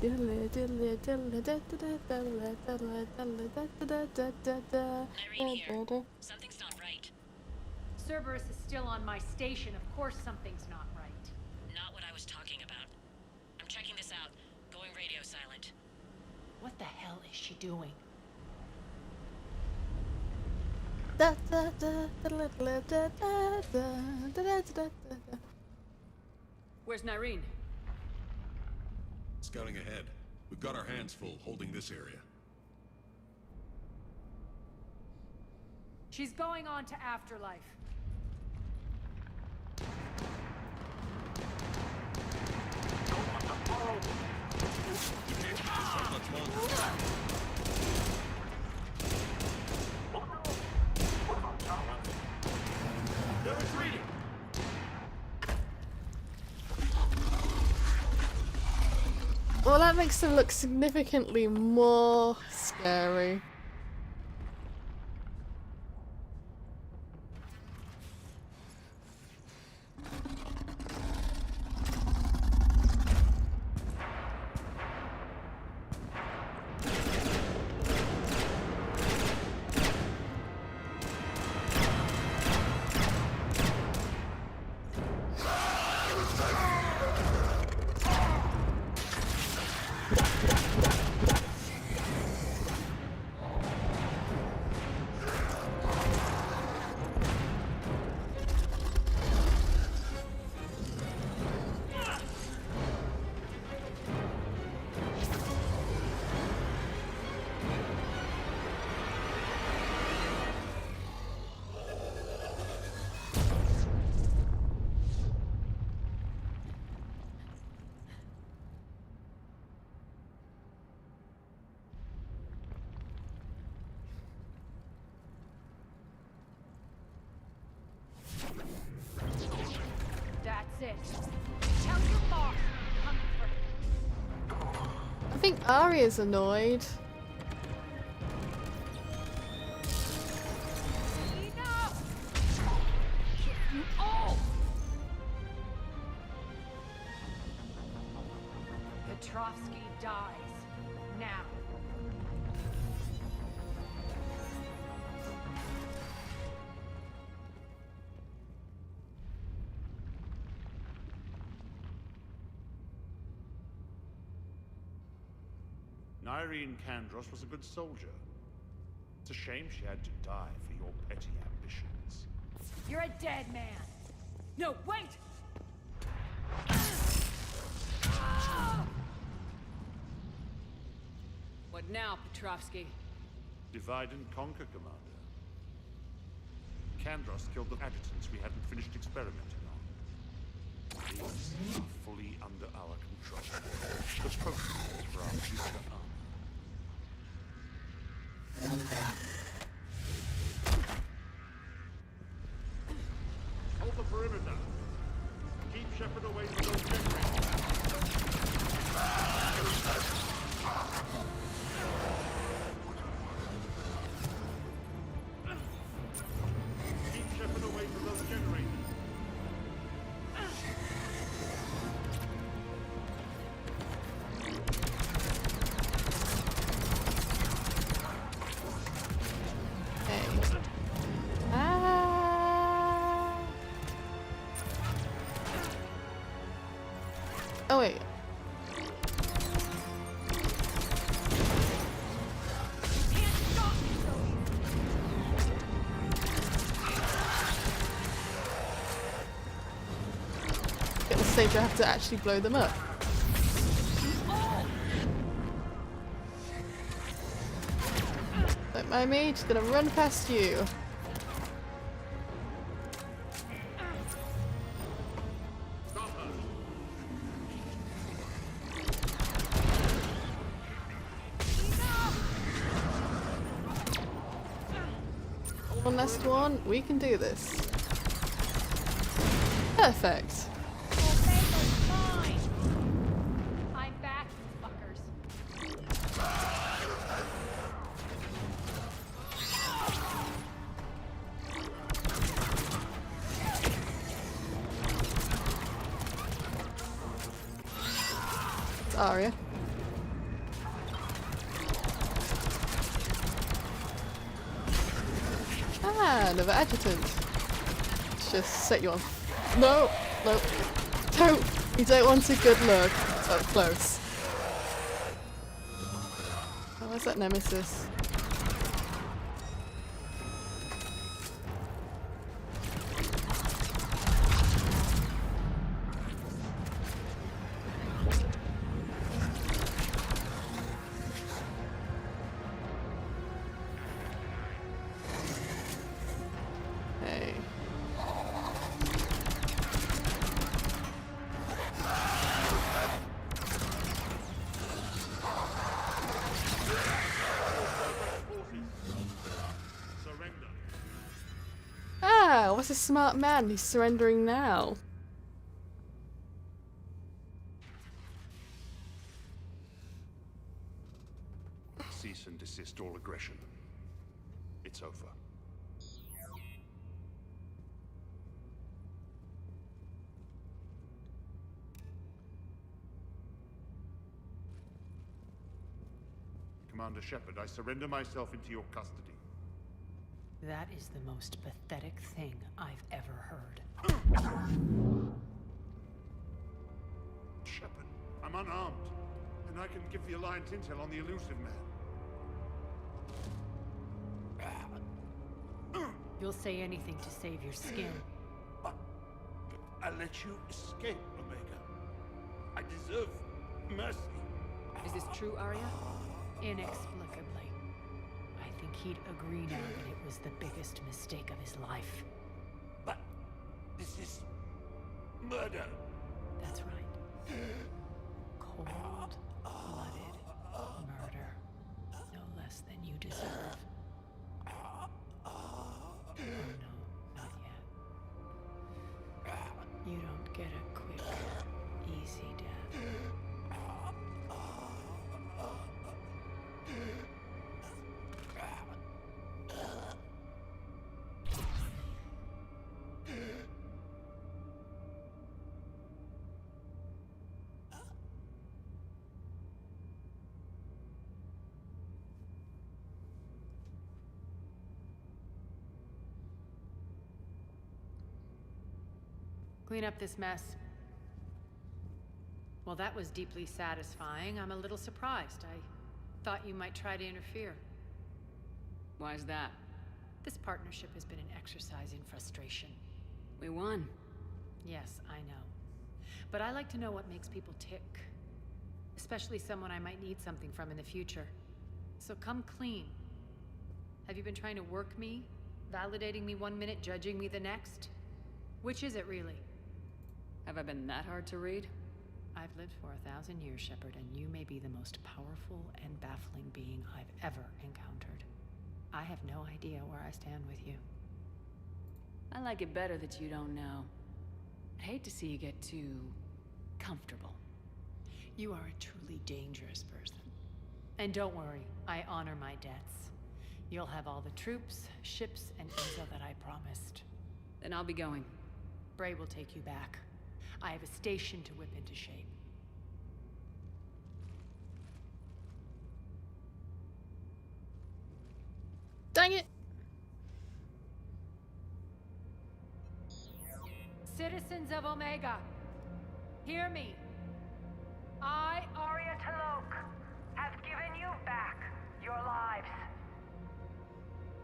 Diddly diddly diddly da da da diddly diddly diddly da da da da da. Irene here. Something's not right. Cerberus is still on my station. Of course something's not right. Not what I was talking about. I'm checking this out. Going radio silent. What the hell is she doing? Where's Nyreen? Scouting ahead. We've got our hands full holding this area. She's going on to Afterlife. They're retreating! Well, that makes them look significantly more scary. That's it. Tell your boss I'm coming for him. I think Arya's annoyed. Enough! You all! Petrovsky dies. Now. Nyreen Kandros was a good soldier. It's a shame she had to die for your petty ambitions. You're a dead man. No, wait! What now, Petrovsky? Divide and conquer, Commander. Kandros killed the adjutants we hadn't finished experimenting on. These are fully under our control. The trophies for our future armor. Hold the perimeter. Keep Shepard away from those generators. Keep Shepard away from those generators. Oh wait. At the stage I have to actually blow them up. Don't mind me, just gonna run past you. One last one, we can do this. Perfect. I'm back, you fuckers. It's Arya. Ah, another adjutant. Let's just set you on. No, no, don't. You don't want a good look up close. Oh, where's that nemesis? a smart man. He's surrendering now. Cease and desist all aggression. It's over. Commander Shepard, I surrender myself into your custody. That is the most pathetic thing I've ever heard. Shepard, I'm unarmed, and I can give the Alliance intel on the elusive man. You'll say anything to save your skin. But I let you escape, Omega. I deserve mercy. Is this true, Arya? Inexplicably. I think he'd agree now that it was the biggest mistake of his life. But this is murder. That's right. Cold-blooded murder. No less than you deserve. Oh no, not yet. You don't get a quick, easy death. Clean up this mess. Well, that was deeply satisfying. I'm a little surprised. I thought you might try to interfere. Why's that? This partnership has been an exercise in frustration. We won. Yes, I know. But I like to know what makes people tick. Especially someone I might need something from in the future. So come clean. Have you been trying to work me? Validating me one minute, judging me the next? Which is it, really? Have I been that hard to read? I've lived for 1,000 years, Shepard, and you may be the most powerful and baffling being I've ever encountered. I have no idea where I stand with you. I like it better that you don't know. I'd hate to see you get too comfortable. You are a truly dangerous person. And don't worry, I honor my debts. You'll have all the troops, ships, and intel that I promised. Then I'll be going. Bray will take you back. I have a station to whip into shape. Dang it! Citizens of Omega, hear me. I, Arya Talok, have given you back your lives.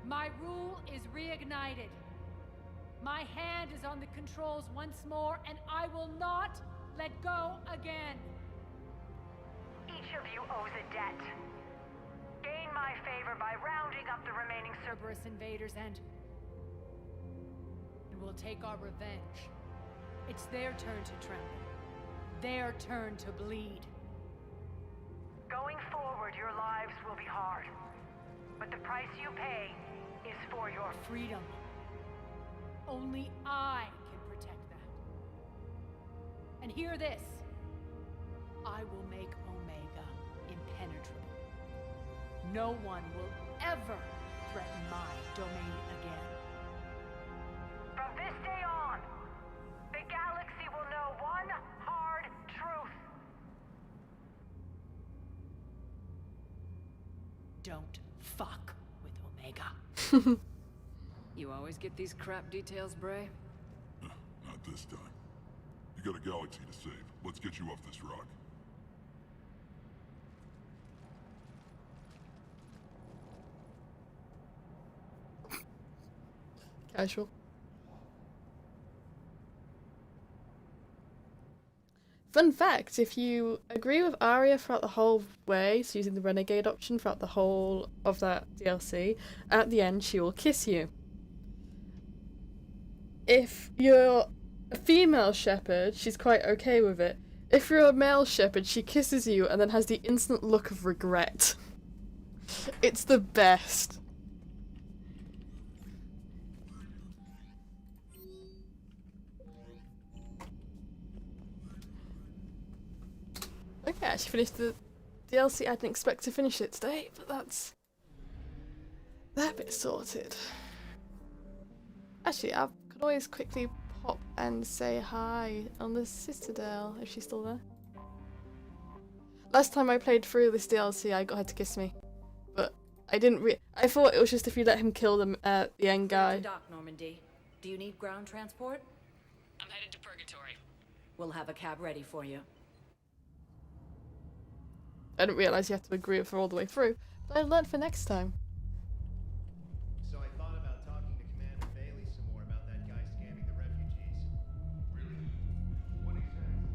My rule is reignited. My hand is on the controls once more, and I will not let go again. Each of you owes a debt. Gain my favor by rounding up the remaining Cerberus invaders and we'll take our revenge. It's their turn to tremble. Their turn to bleed. Going forward, your lives will be hard. But the price you pay is for your freedom. Only I can protect that. And hear this. I will make Omega impenetrable. No one will ever threaten my domain again. From this day on, the galaxy will know one hard truth. Don't fuck with Omega. You always get these crap details, Bray? Not this time. You got a galaxy to save. Let's get you off this rock. Casual. Fun fact, if you agree with Arya throughout the whole way, so using the Renegade option throughout the whole of that DLC, at the end she will kiss you. If you're a female Shepard, she's quite okay with it. If you're a male Shepard, she kisses you and then has the instant look of regret. It's the best. actually finished the DLC. I didn't expect to finish it today, but that's that bit sorted. Actually, I could always quickly pop and say hi on the Citadel if she's still there. Last time I played through this DLC, I got her to kiss me, but I didn't. I thought it was just if you let him kill the end guy. Dock, Normandy. Do you need ground transport? I'm headed to Purgatory. We'll have a cab ready for you. I didn't realise you have to agree with her all the way through, but I learned for next time. So I thought about talking to Commander Bailey some more about that guy scamming the refugees. Really? What exactly?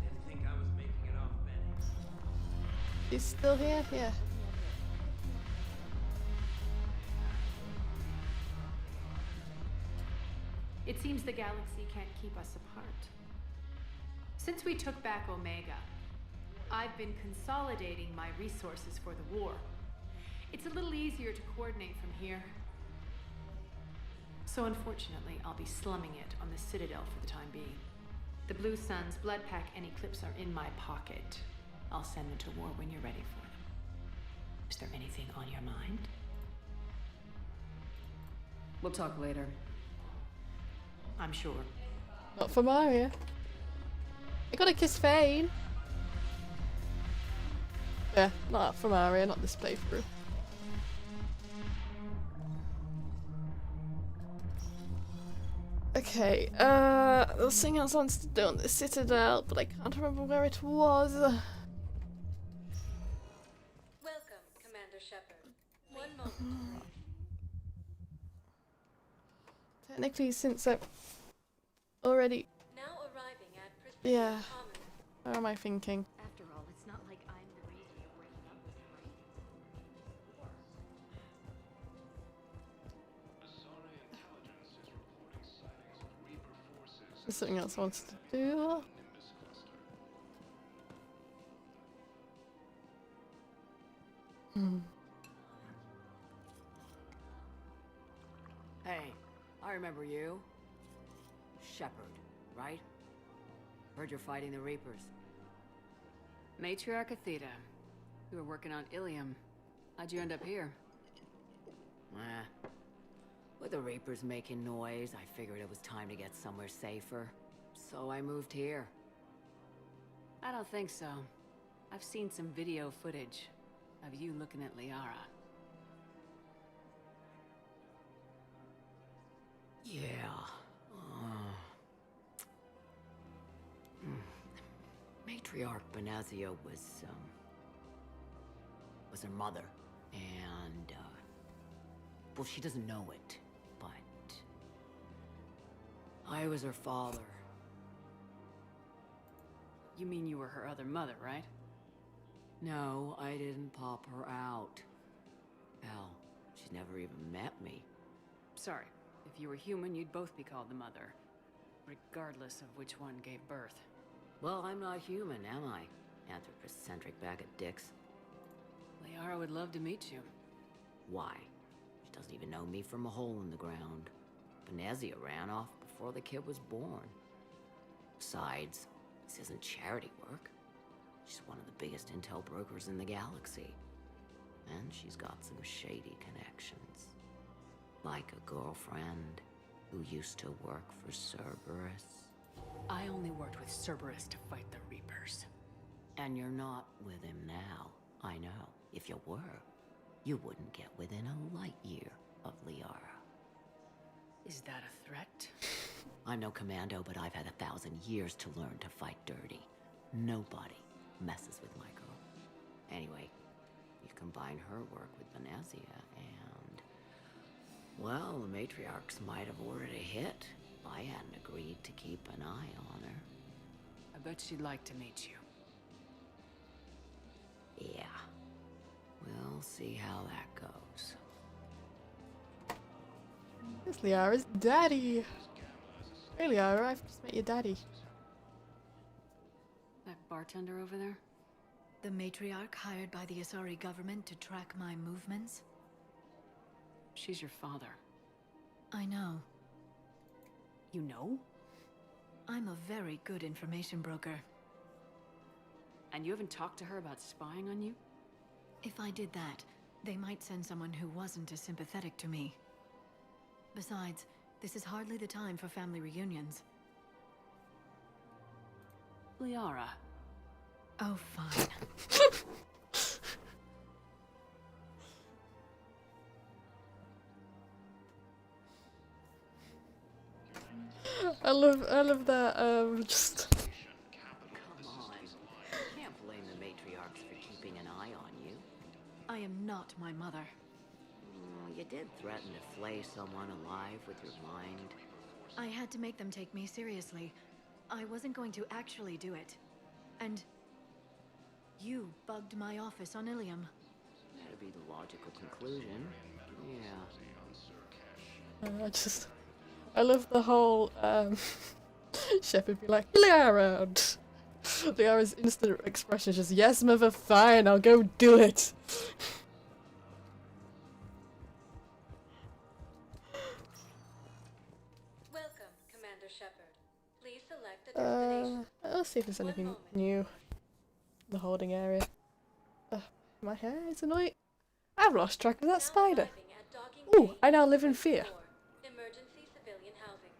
Didn't think I was making it off, Benny. He's still here? Yeah. It seems the galaxy can't keep us apart. Since we took back Omega, I've been consolidating my resources for the war. It's a little easier to coordinate from here. So unfortunately, I'll be slumming it on the Citadel for the time being. The Blue Suns, Blood Pack, and Eclipse are in my pocket. I'll send them to war when you're ready for them. Is there anything on your mind? We'll talk later. I'm sure. Not for Maria. I gotta kiss Fane. Yeah, not for Maria, not this playthrough. Okay, there was something else I wanted to do on the Citadel, but I can't remember where it was. Welcome, Commander Shepard. One moment. Technically, since I've already... Now arriving at Yeah. Common. What am I thinking? After all, it's not like I'm the reason you're breaking up with him, right? There's something else I wanted to do. Hey, I remember you. Shepard, right? Heard you're fighting the Reapers. Matriarch Athena. You were working on Ilium. How'd you end up here? With the Reapers making noise, I figured it was time to get somewhere safer. So I moved here. I don't think so. I've seen some video footage of you looking at Liara. Yeah. Matriarch Benazia was her mother, and well, she doesn't know it, but I was her father. You mean you were her other mother, right? No, I didn't pop her out. Hell, she's never even met me. Sorry. If you were human, you'd both be called the mother, regardless of which one gave birth. Well, I'm not human, am I? Anthropocentric bag of dicks. Liara would love to meet you. Why? She doesn't even know me from a hole in the ground. Benazia ran off before the kid was born. Besides, this isn't charity work. She's one of the biggest intel brokers in the galaxy. And she's got some shady connections. Like a girlfriend who used to work for Cerberus. I only worked with Cerberus to fight the Reapers. And you're not with him now. I know. If you were, you wouldn't get within a light year of Liara. Is that a threat? I'm no commando, but I've had 1,000 years to learn to fight dirty. Nobody messes with my girl. Anyway, you combine her work with Benazia and... well, the matriarchs might have ordered a hit if I hadn't agreed to keep an eye on her. I bet she'd like to meet you. Yeah. We'll see how that goes. It's Liara's daddy. Hey Liara, I've just met your daddy. That bartender over there? The matriarch hired by the Asari government to track my movements? She's your father. I know. You know? I'm a very good information broker. And you haven't talked to her about spying on you? If I did that, they might send someone who wasn't as sympathetic to me. Besides, this is hardly the time for family reunions. Liara. Oh, fine. I love that, just... Come on. Can't blame the matriarchs for keeping an eye on you. I am not my mother. You did threaten to flay someone alive with your mind. I had to make them take me seriously. I wasn't going to actually do it. And... you bugged my office on Ilium. That'd be the logical conclusion. Yeah. I love the whole, Shepard be like, Liara! And Liara's instant expression is just, yes, mother, fine, I'll go do it! Welcome, Commander Shepard. Please select a destination. Let's see if there's anything new. The holding area. My hair is annoying. I've lost track of that spider. Ooh, I now live in fear. Emergency civilian housing.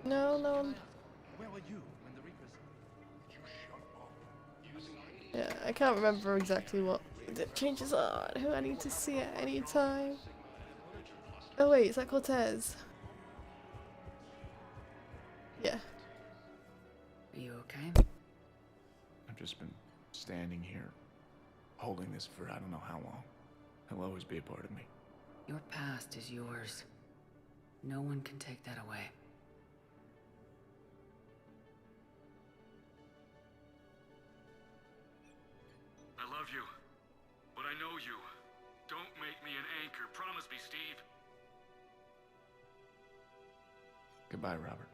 No. Where were you when the Reapers... Yeah, I can't remember exactly what the changes are and who I need to see at any time. Oh wait, is that Cortez? Yeah. Are you okay? I've just been standing here, holding this for I don't know how long. He'll always be a part of me. Your past is yours. No one can take that away. I love you, but I know you. Don't make me an anchor. Promise me, Steve. Goodbye, Robert.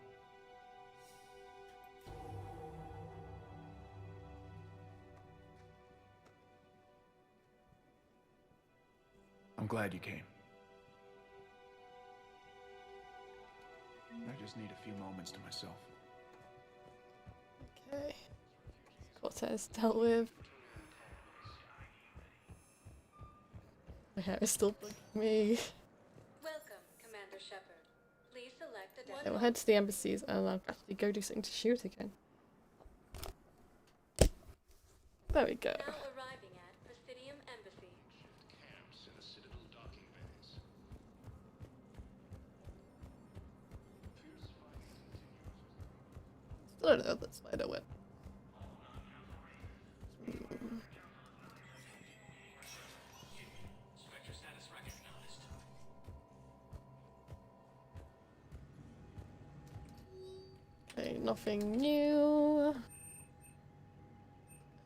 I'm glad you came. I just need a few moments to myself. Okay. Cortez dealt with. My hair is still bugging me. Welcome, Commander Shepard. Please select a Okay, destination. we'll head to the embassies and I'll actually go do something to shoot again. There we go. Now arriving at Presidium Embassy. Camps in the citadel docking bays. Still don't know that spider went. Spectre status recognized. Okay, nothing new.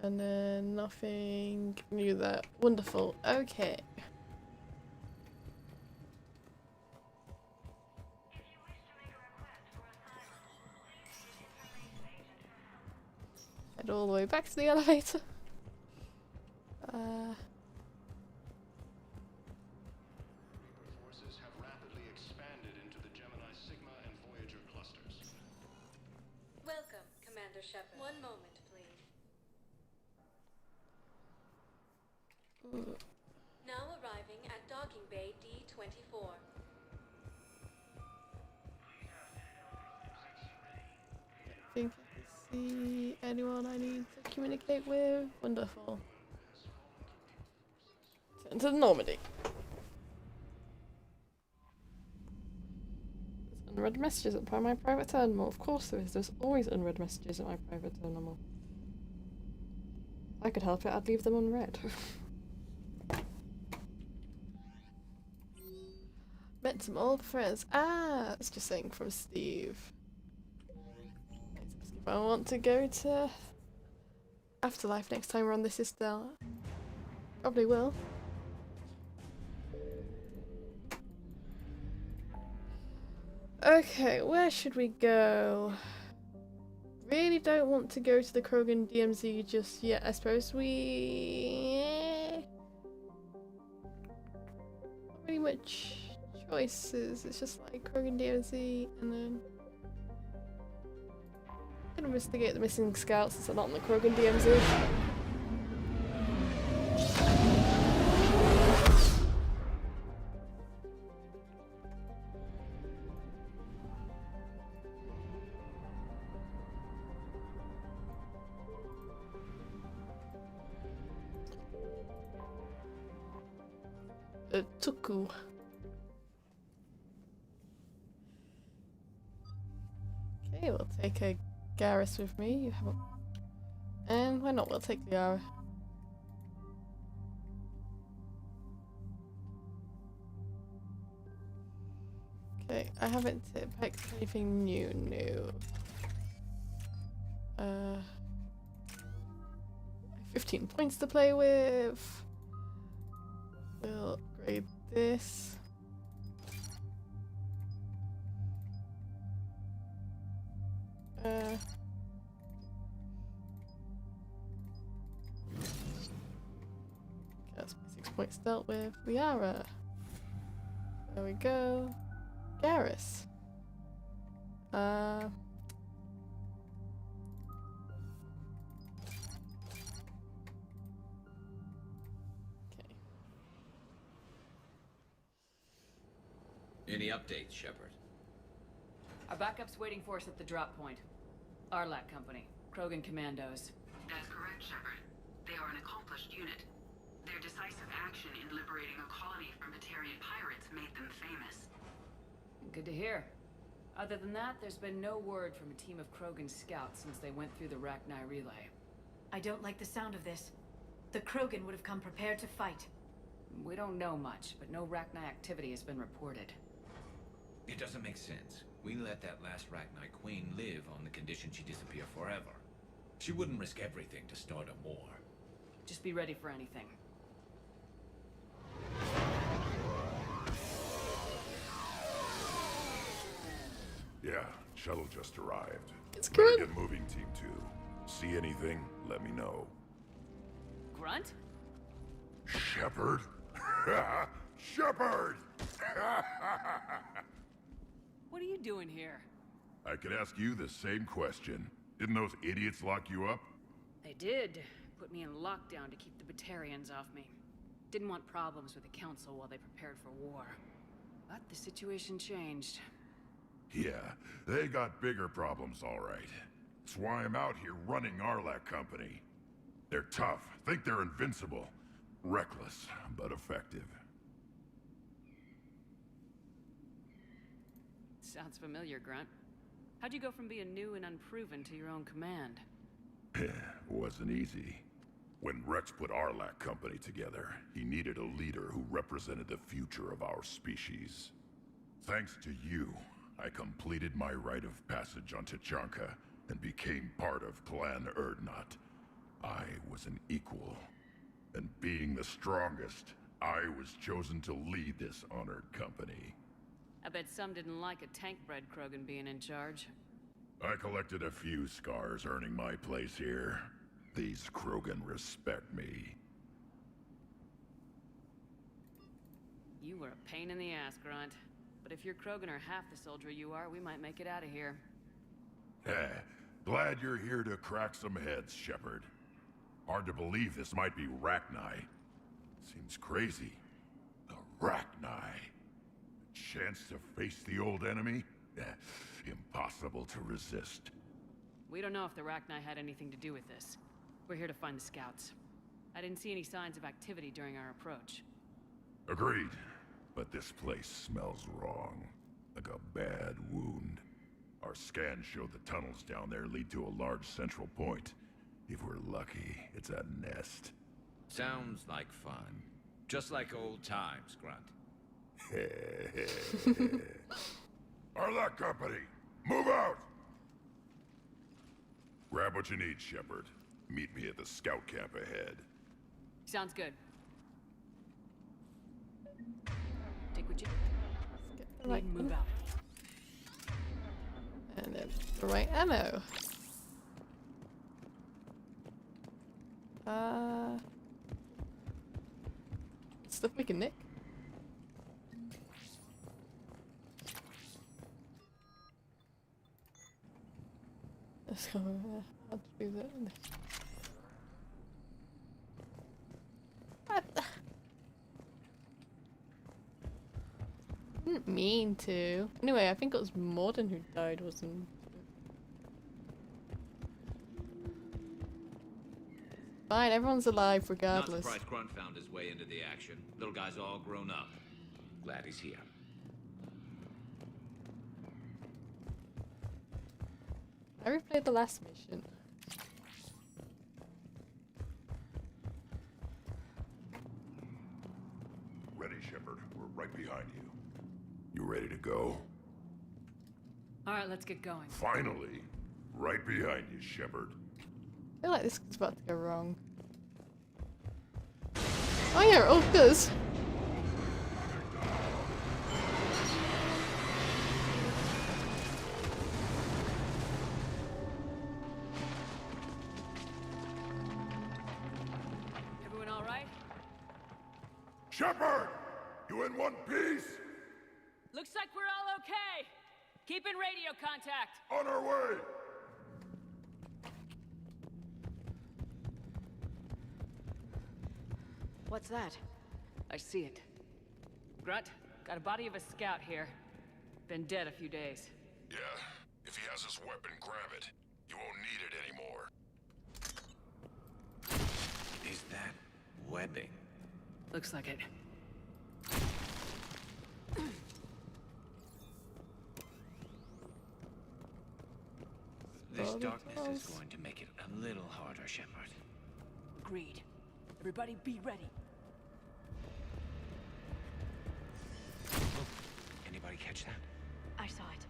And then nothing new there. Wonderful. Okay. Head all the way back to the elevator. Forces have rapidly expanded into the Gemini Sigma and Voyager clusters. Welcome, Commander Shepard. One moment, please. Now arriving at Docking Bay D-24. Think I can see anyone I need to communicate with. Wonderful. Turn to Normandy. There's unread messages at my private terminal. Of course there is. There's always unread messages at my private terminal. If I could help it, I'd leave them unread. Met some old friends. Ah, it's just saying from Steve. If I want to go to Afterlife next time we're on the citadel. Probably will. Okay, where should we go? really don't want to go to the Krogan DMZ just yet. I suppose we... Not really much choices. It's just like Krogan DMZ and then... I'm gonna investigate the missing scouts since they're not in the Krogan DMZ. Tuku. Okay, we'll take a Garrus with me. You have a... And why not? We'll take Liara. Okay, I haven't picked anything new. 15 points to play with. We'll upgrade this. Okay, that's 6 points dealt with. Liara. There we go. Garrus. Okay. Any updates, Shepard? Our backup's waiting for us at the drop point. Arlac Company, Krogan Commandos. That's correct, Shepard. They are an accomplished unit. Their decisive action in liberating a colony from Batarian pirates made them famous. Good to hear. Other than that, there's been no word from a team of Krogan scouts since they went through the Rachni relay. I don't like the sound of this. The Krogan would have come prepared to fight. We don't know much, but no Rachni activity has been reported. It doesn't make sense. We let that last Rachni queen live on the condition she disappear forever. She wouldn't risk everything to start a war. Just be ready for anything. Yeah, shuttle just arrived. It's Better good. get moving, Team 2. See anything? Let me know. Grunt? Shepard? Shepard! What are you doing here? I could ask you the same question. Didn't those idiots lock you up? They did. Put me in lockdown to keep the Batarians off me. Didn't want problems with the Council while they prepared for war. But the situation changed. Yeah, they got bigger problems, all right. That's why I'm out here running Arlac Company. They're tough, think they're invincible. Reckless, but effective. Sounds familiar, Grunt. How'd you go from being new and unproven to your own command? Wasn't easy. When Rex put Arlac Company together, he needed a leader who represented the future of our species. Thanks to you, I completed my rite of passage on Tachanka and became part of Clan Erdnot. I was an equal, and being the strongest, I was chosen to lead this honored company. I bet some didn't like a tank-bred Krogan being in charge. I collected a few scars earning my place here. These Krogan respect me. You were a pain in the ass, Grunt. But if your Krogan are half the soldier you are, we might make it out of here. Glad you're here to crack some heads, Shepard. Hard to believe this might be Rachni. Seems crazy. The Rachni. Chance to face the old enemy? Impossible to resist. We don't know if the Rachni had anything to do with this. We're here to find the scouts. I didn't see any signs of activity during our approach. Agreed. But this place smells wrong. Like a bad wound. Our scans show the tunnels down there lead to a large central point. If we're lucky, it's a nest. Sounds like fun. Just like old times, Grunt. Arlac Company, move out! Grab what you need, Shepard. Meet me at the scout camp ahead. Sounds good. Take what you Right. need and move out. And then the right ammo. Stuff we can nick. Let's go. I'll do that. Didn't mean to. Anyway, I think it was Morden who died, wasn't it? Fine, everyone's alive regardless. Not surprised Grunt found his way into the action. Little guy's all grown up. Glad he's here. I replayed the last mission. Ready, Shepard. We're right behind you. You ready to go? All right, let's get going. Finally! Right behind you, Shepard. I feel like this is about to go wrong. Oh yeah, oh does. Everyone all right? Shepard! You in one piece? Looks like we're all okay. Keep in radio contact. On our way! What's that? I see it. Grunt, got a body of a scout here. Been dead a few days. Yeah, if he has his weapon, grab it. You won't need it anymore. Is that webbing? Looks like it. This darkness is going to make it a little harder, Shepard. Agreed. Everybody be ready. Anybody catch that? I saw it.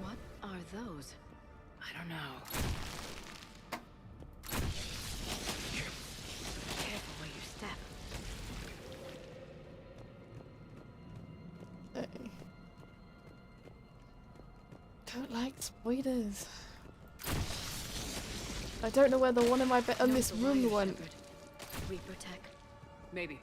What are those? I don't know. Careful where you step. Don't like spoilers. I don't know where the one in my bed in this room went. Reaper tech. Maybe.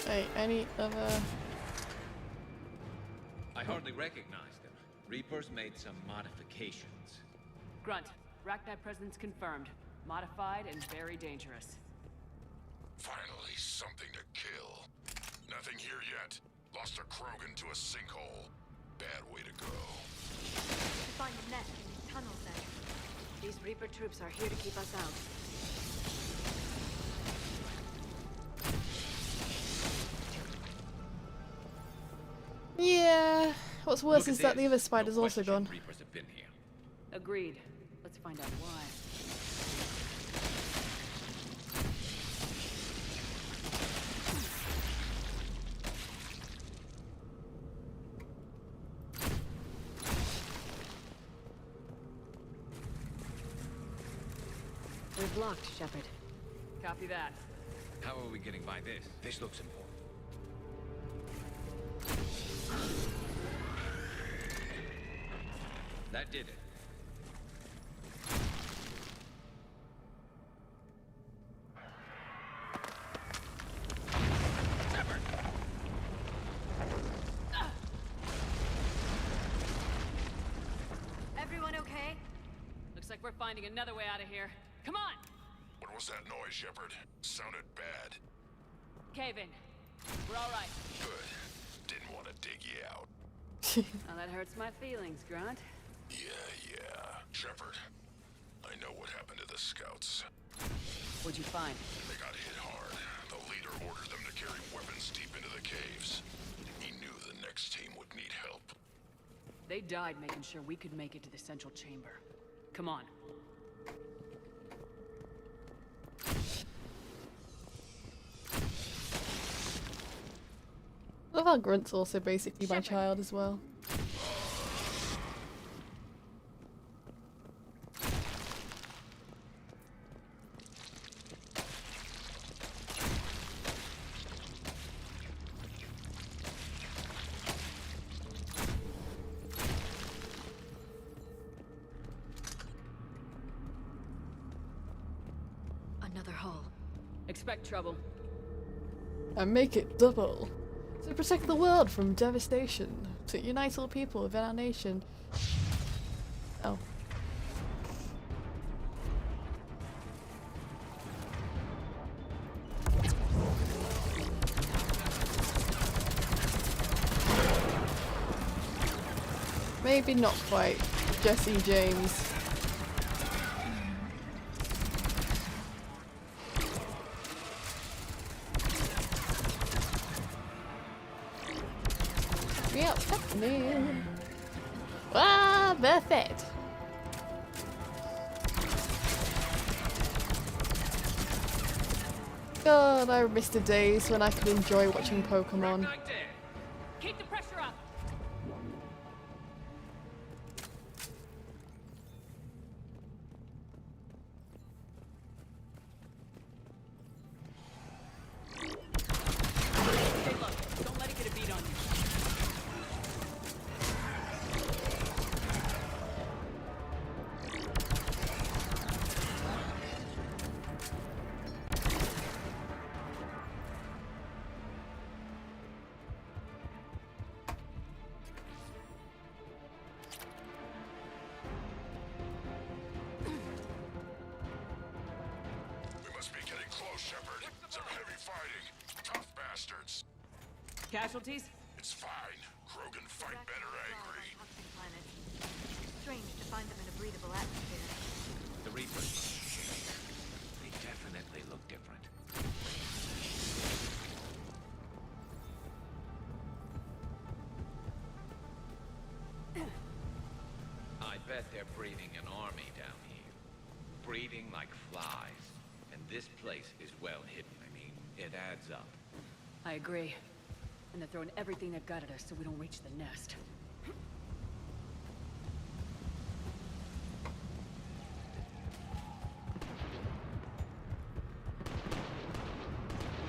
Wait, any other... I hardly recognized him. Reapers made some modifications. Grunt, Rachni presence confirmed. Modified and very dangerous. Finally, something to kill. Nothing here yet. Lost a Krogan to a sinkhole. Bad way to go. To find a nest in these tunnels then. These Reaper troops are here to keep us out. Yeah. What's worse is that the other spider's also gone. Reapers have been here. Agreed. Let's find out why. We're blocked, Shepard. Copy that. How are we getting by this? This looks important. That did it. Shepard! like we're finding another way out of here. Come on! What was that noise, Shepard? Sounded bad. Cave in. We're all right. Good. Didn't want to dig you out. Now that hurts my feelings, Grunt. Yeah. Shepard, I know what happened to the scouts. What'd you find? They got hit hard. The leader ordered them to carry weapons deep into the caves. He knew the next team would need help. They died making sure we could make it to the central chamber. Come on. I love how Grunt's also basically my child as well. Another hull. Expect trouble. And make it double. To protect the world from devastation. To unite all people within our nation. Oh. Maybe not quite Jesse James. Yep, happening. Ah, perfect. God, I miss the days when I could enjoy watching Pokemon. Keep the pressure up. Stay low. Don't let it get a beat on you. We must be getting close, Shepard. Some heavy fighting. Tough bastards. Casualties? It's fine. Krogan fight better angry. Strange to find them in a breathable atmosphere. The Reapers. They definitely look different. I bet they're breeding an army down here. Breeding like flies. And this place is well hidden. I mean, it adds up. I agree. And they're throwing everything they've got at us so we don't reach the nest.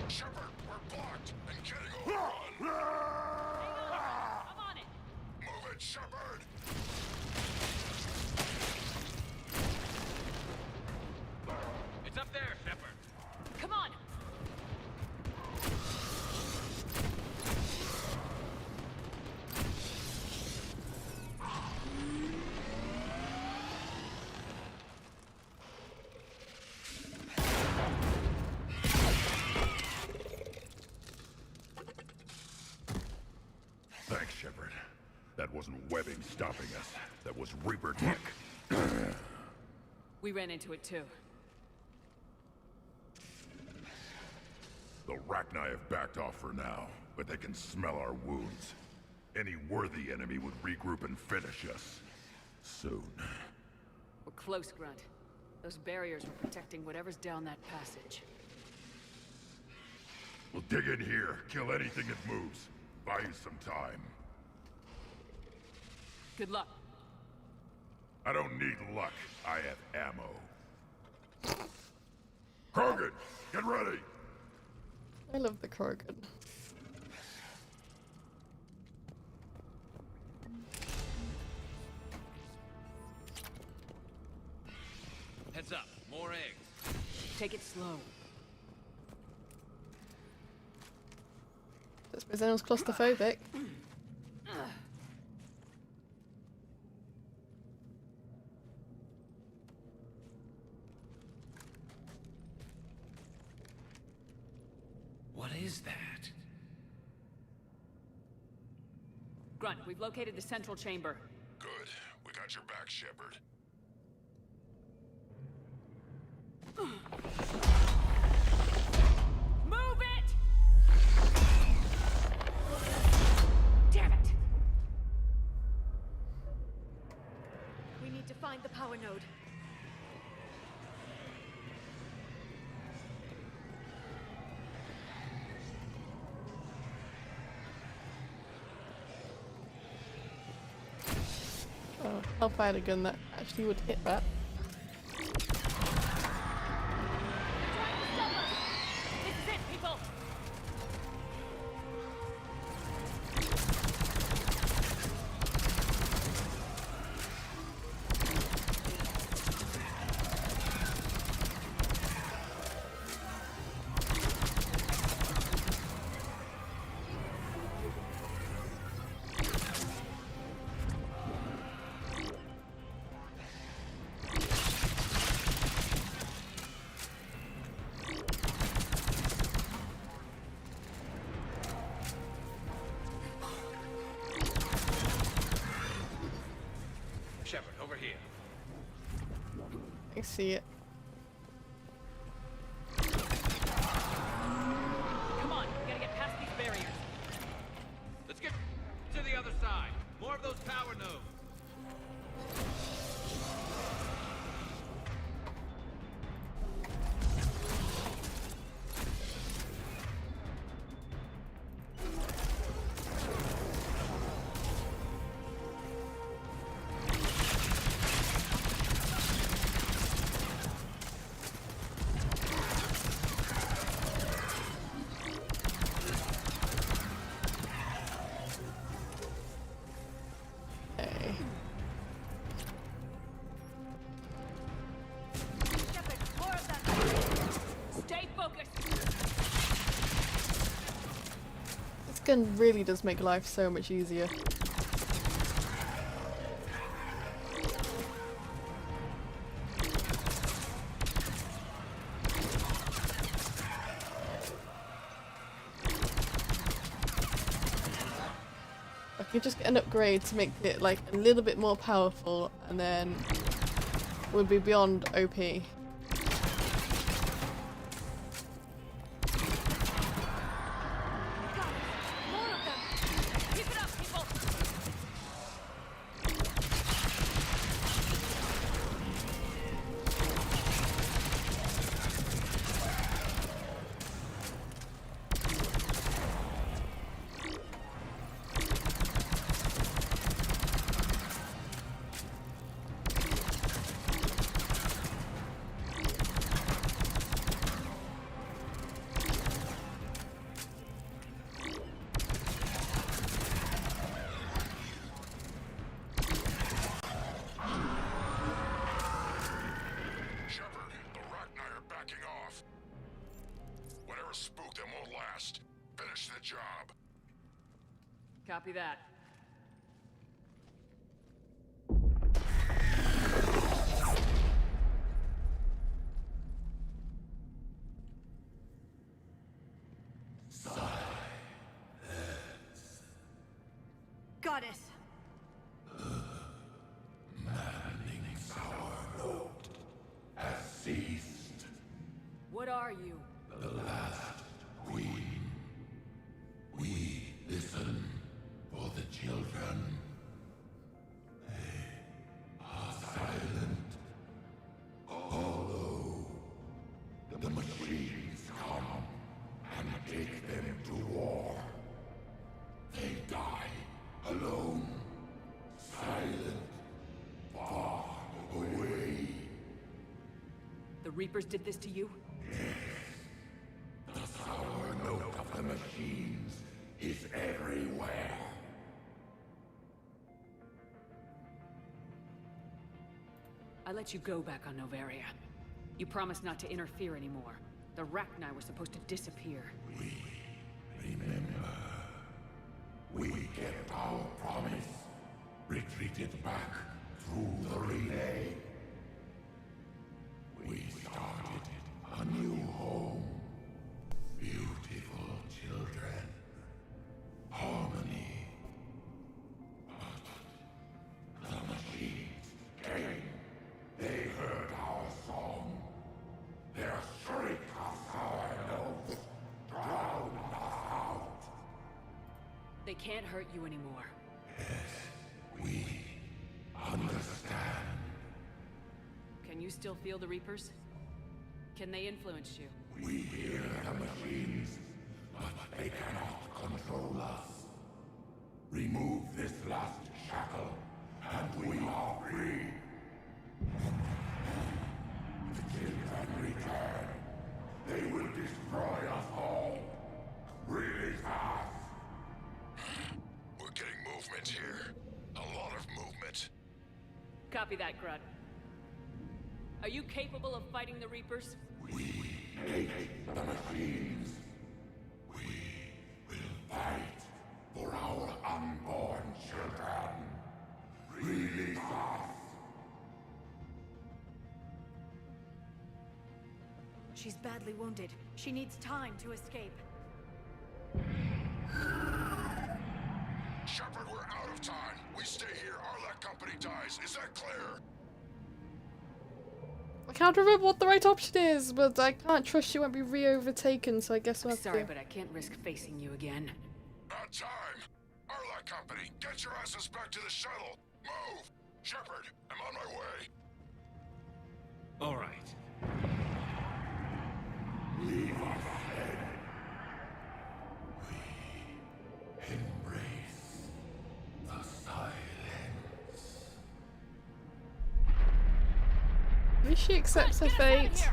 Shepard, we're blocked and getting overrun. I'm on it! Move it, Shepard! It's up there, Shepard. Come on! Thanks, Shepard. That wasn't webbing stopping us. That was Reaper tech. We ran into it too. The Rachni have backed off for now, but they can smell our wounds. Any worthy enemy would regroup and finish us. Soon. We're close, Grunt. Those barriers are protecting whatever's down that passage. We'll dig in here, kill anything that moves. Buy you some time. Good luck. I don't need luck. I have ammo. Krogan, get ready! I love the Krogan. Heads up, more eggs. Take it slow. I suppose anyone's claustrophobic. What is that? Grunt, we've located the central chamber. Good. We got your back, Shepard. Move it! Damn it! We need to find the power node. Oh, I'll find a gun that actually would hit that. This is it, people! Shepard, over here. I see it. Come on, we gotta get past these barriers. Let's get to the other side. More of those power nodes. Okay. Shepard, more of that! Stay focused! This gun really does make life so much easier. I could just get an upgrade to make it like a little bit more powerful, and then we'll be beyond OP. Keep it up, people! Shepard, the Rachni are backing off. Whatever spooked them won't last. Finish the job. Copy that. Goddess! Has ceased. What are you? The last queen. We listen for the children. They are silent. Although the machines come and take them to war, they die alone, silent, far away. The Reapers did this to you? The sour note of the machines is everywhere. I let you go back on Novaria. You promised not to interfere anymore. The Rachni were supposed to disappear. Remember, we kept our promise. Retreated back through the relay. We started a new home. Beautiful They can't hurt you anymore. We understand. Can you still feel the Reapers? Can they influence you? We hear the machines, but they cannot control us. Remove this last shackle, and we are free. The children return. They will destroy us all. Release us. We're getting movement here. A lot of movement. Copy that, Grunt. Are you capable of fighting the Reapers? We hate the machines. We will fight for our unborn children. Release us. She's badly wounded. She needs time to escape. Shepard, we're out of time. We stay here, Arlec Company dies. Is that clear? I can't remember what the right option is, but I can't trust she won't be re-overtaken, so I guess we'll have Sorry, to... but I can't risk facing you again. Not time. Arlec Company, get your asses back to the shuttle. Move! Shepard, I'm on my way. All right. Leave us ahead. We embrace the silence. At least she accepts her fate.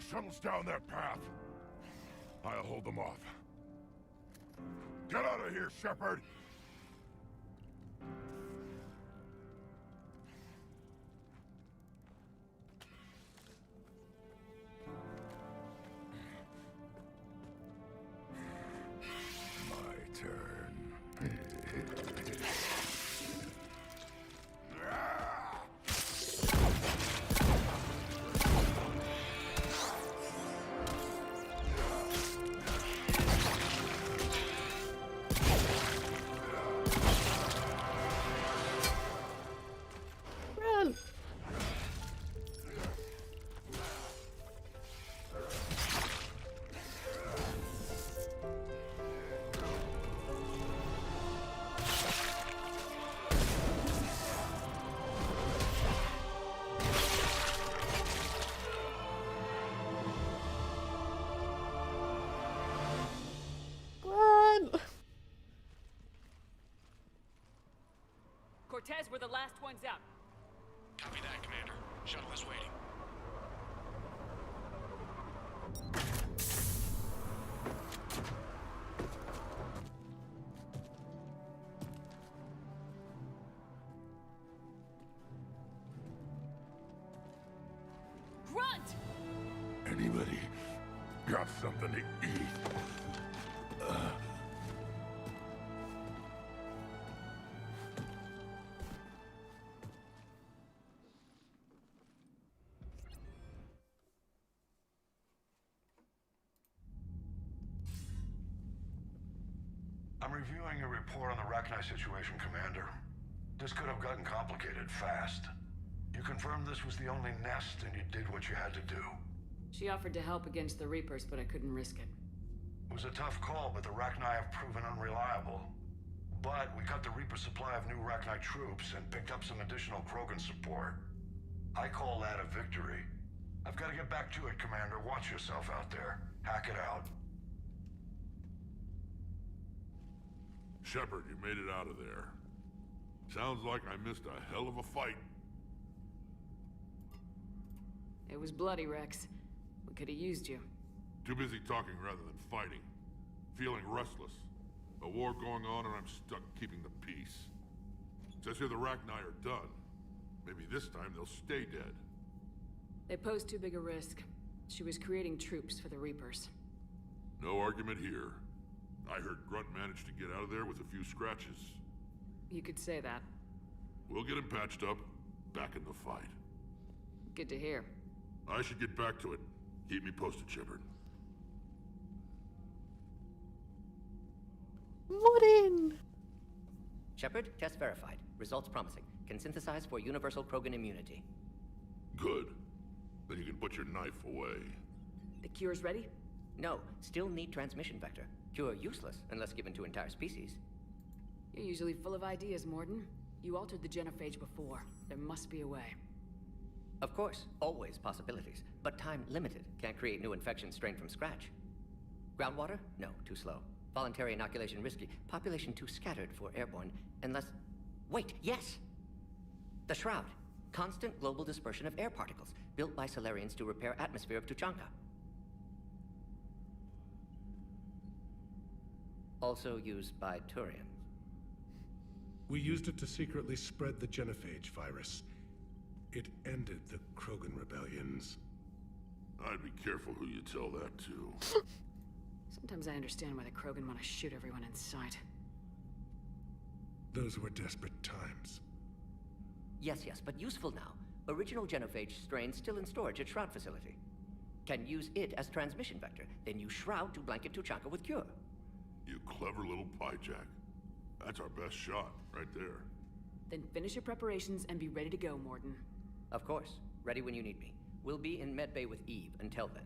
Shuttles down that path. I'll hold them off. Get out of here, Shepard! My turn. Run! Run! Cortez, we're the last ones out. Copy that, Commander. Shuttle is waiting. Grunt! Anybody got something to eat? I'm reviewing your report on the Rachni situation, Commander. This could have gotten complicated fast. You confirmed this was the only nest, and you did what you had to do. She offered to help against the Reapers, but I couldn't risk it. It was a tough call, but the Rachni have proven unreliable. But we cut the Reaper supply of new Rachni troops and picked up some additional Krogan support. I call that a victory. I've got to get back to it, Commander. Watch yourself out there. Hack it out. Shepard, you made it out of there. Sounds like I missed a hell of a fight. It was bloody, Rex. We could have used you. Too busy talking rather than fighting. Feeling restless. A war going on and I'm stuck keeping the peace. Says here the Rachni are done. Maybe this time they'll stay dead. They posed too big a risk. She was creating troops for the Reapers. No argument here. I heard Grunt managed to get out of there with a few scratches. You could say that. We'll get him patched up, back in the fight. Good to hear. I should get back to it. Keep me posted, Shepard. Morning! Shepard, test verified. Results promising. Can synthesize for universal Krogan immunity. Good. Then you can put your knife away. The cure's ready? No, still need transmission vector. Cure useless unless given to entire species. You're usually full of ideas, Morden. You altered the genophage before. There must be a way. Of course, always possibilities, but time limited. Can't create new infections strained from scratch. Groundwater? No, too slow. Voluntary inoculation risky. Population too scattered for airborne, unless... Wait, yes! The Shroud. Constant global dispersion of air particles, built by Solarians to repair atmosphere of Tuchanka. Also used by Turians. We used it to secretly spread the genophage virus. It ended the Krogan rebellions. I'd be careful who you tell that to. Sometimes I understand why the Krogan want to shoot everyone in sight. Those were desperate times. Yes, but useful now. Original genophage strain still in storage at Shroud facility. Can use it as transmission vector, then use Shroud to blanket Tuchanka with cure. You clever little pyjack. That's our best shot, right there. Then finish your preparations and be ready to go, Morden. Of course. Ready when you need me. We'll be in medbay with Eve until then.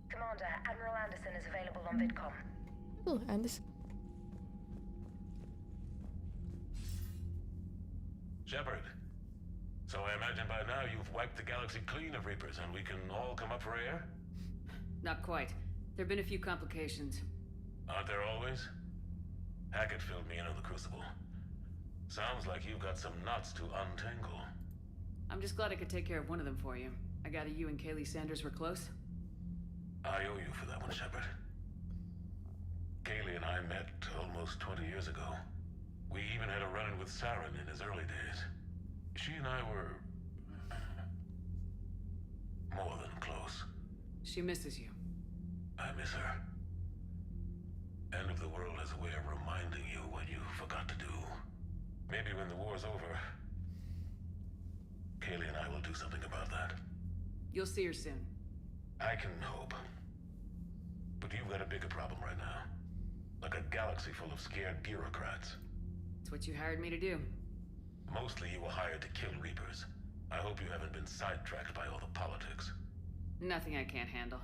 Commander, Admiral Anderson is available on VidCom. Oh, Anderson. Shepard. So I imagine by now you've wiped the galaxy clean of Reapers and we can all come up for air? Not quite. There've been a few complications. Aren't there always? Hackett filled me in on the Crucible. Sounds like you've got some knots to untangle. I'm just glad I could take care of one of them for you. I gather you and Kaylee Sanders were close? I owe you for that one, Shepard. Kaylee and I met almost 20 years ago. We even had a run-in with Saren in his early days. She and I were... more than close. She misses you. I miss her. End of the world has a way of reminding you what you forgot to do. Maybe when the war's over, Kaylee and I will do something about that. You'll see her soon. I can hope. But you've got a bigger problem right now. Like a galaxy full of scared bureaucrats. It's what you hired me to do. Mostly you were hired to kill Reapers. I hope you haven't been sidetracked by all the politics. Nothing I can't handle.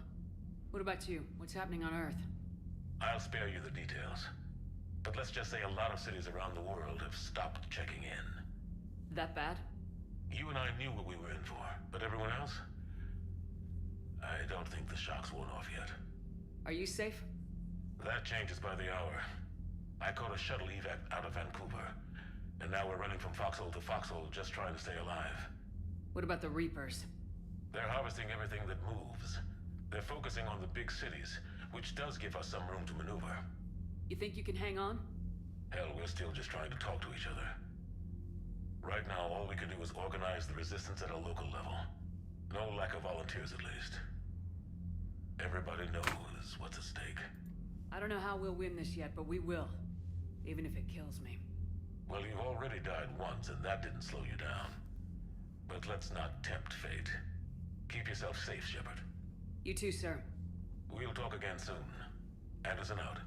What about you? What's happening on Earth? I'll spare you the details. But let's just say a lot of cities around the world have stopped checking in. That bad? You and I knew what we were in for, but everyone else? I don't think the shock's worn off yet. Are you safe? That changes by the hour. I caught a shuttle evac out of Vancouver, and now we're running from foxhole to foxhole just trying to stay alive. What about the Reapers? They're harvesting everything that moves. They're focusing on the big cities, which does give us some room to maneuver. You think you can hang on? Hell, we're still just trying to talk to each other. Right now, all we can do is organize the resistance at a local level. No lack of volunteers, at least. Everybody knows what's at stake. I don't know how we'll win this yet, but we will. Even if it kills me. Well, you've already died once, and that didn't slow you down. But let's not tempt fate. Keep yourself safe, Shepard. You too, sir. We'll talk again soon. Anderson out.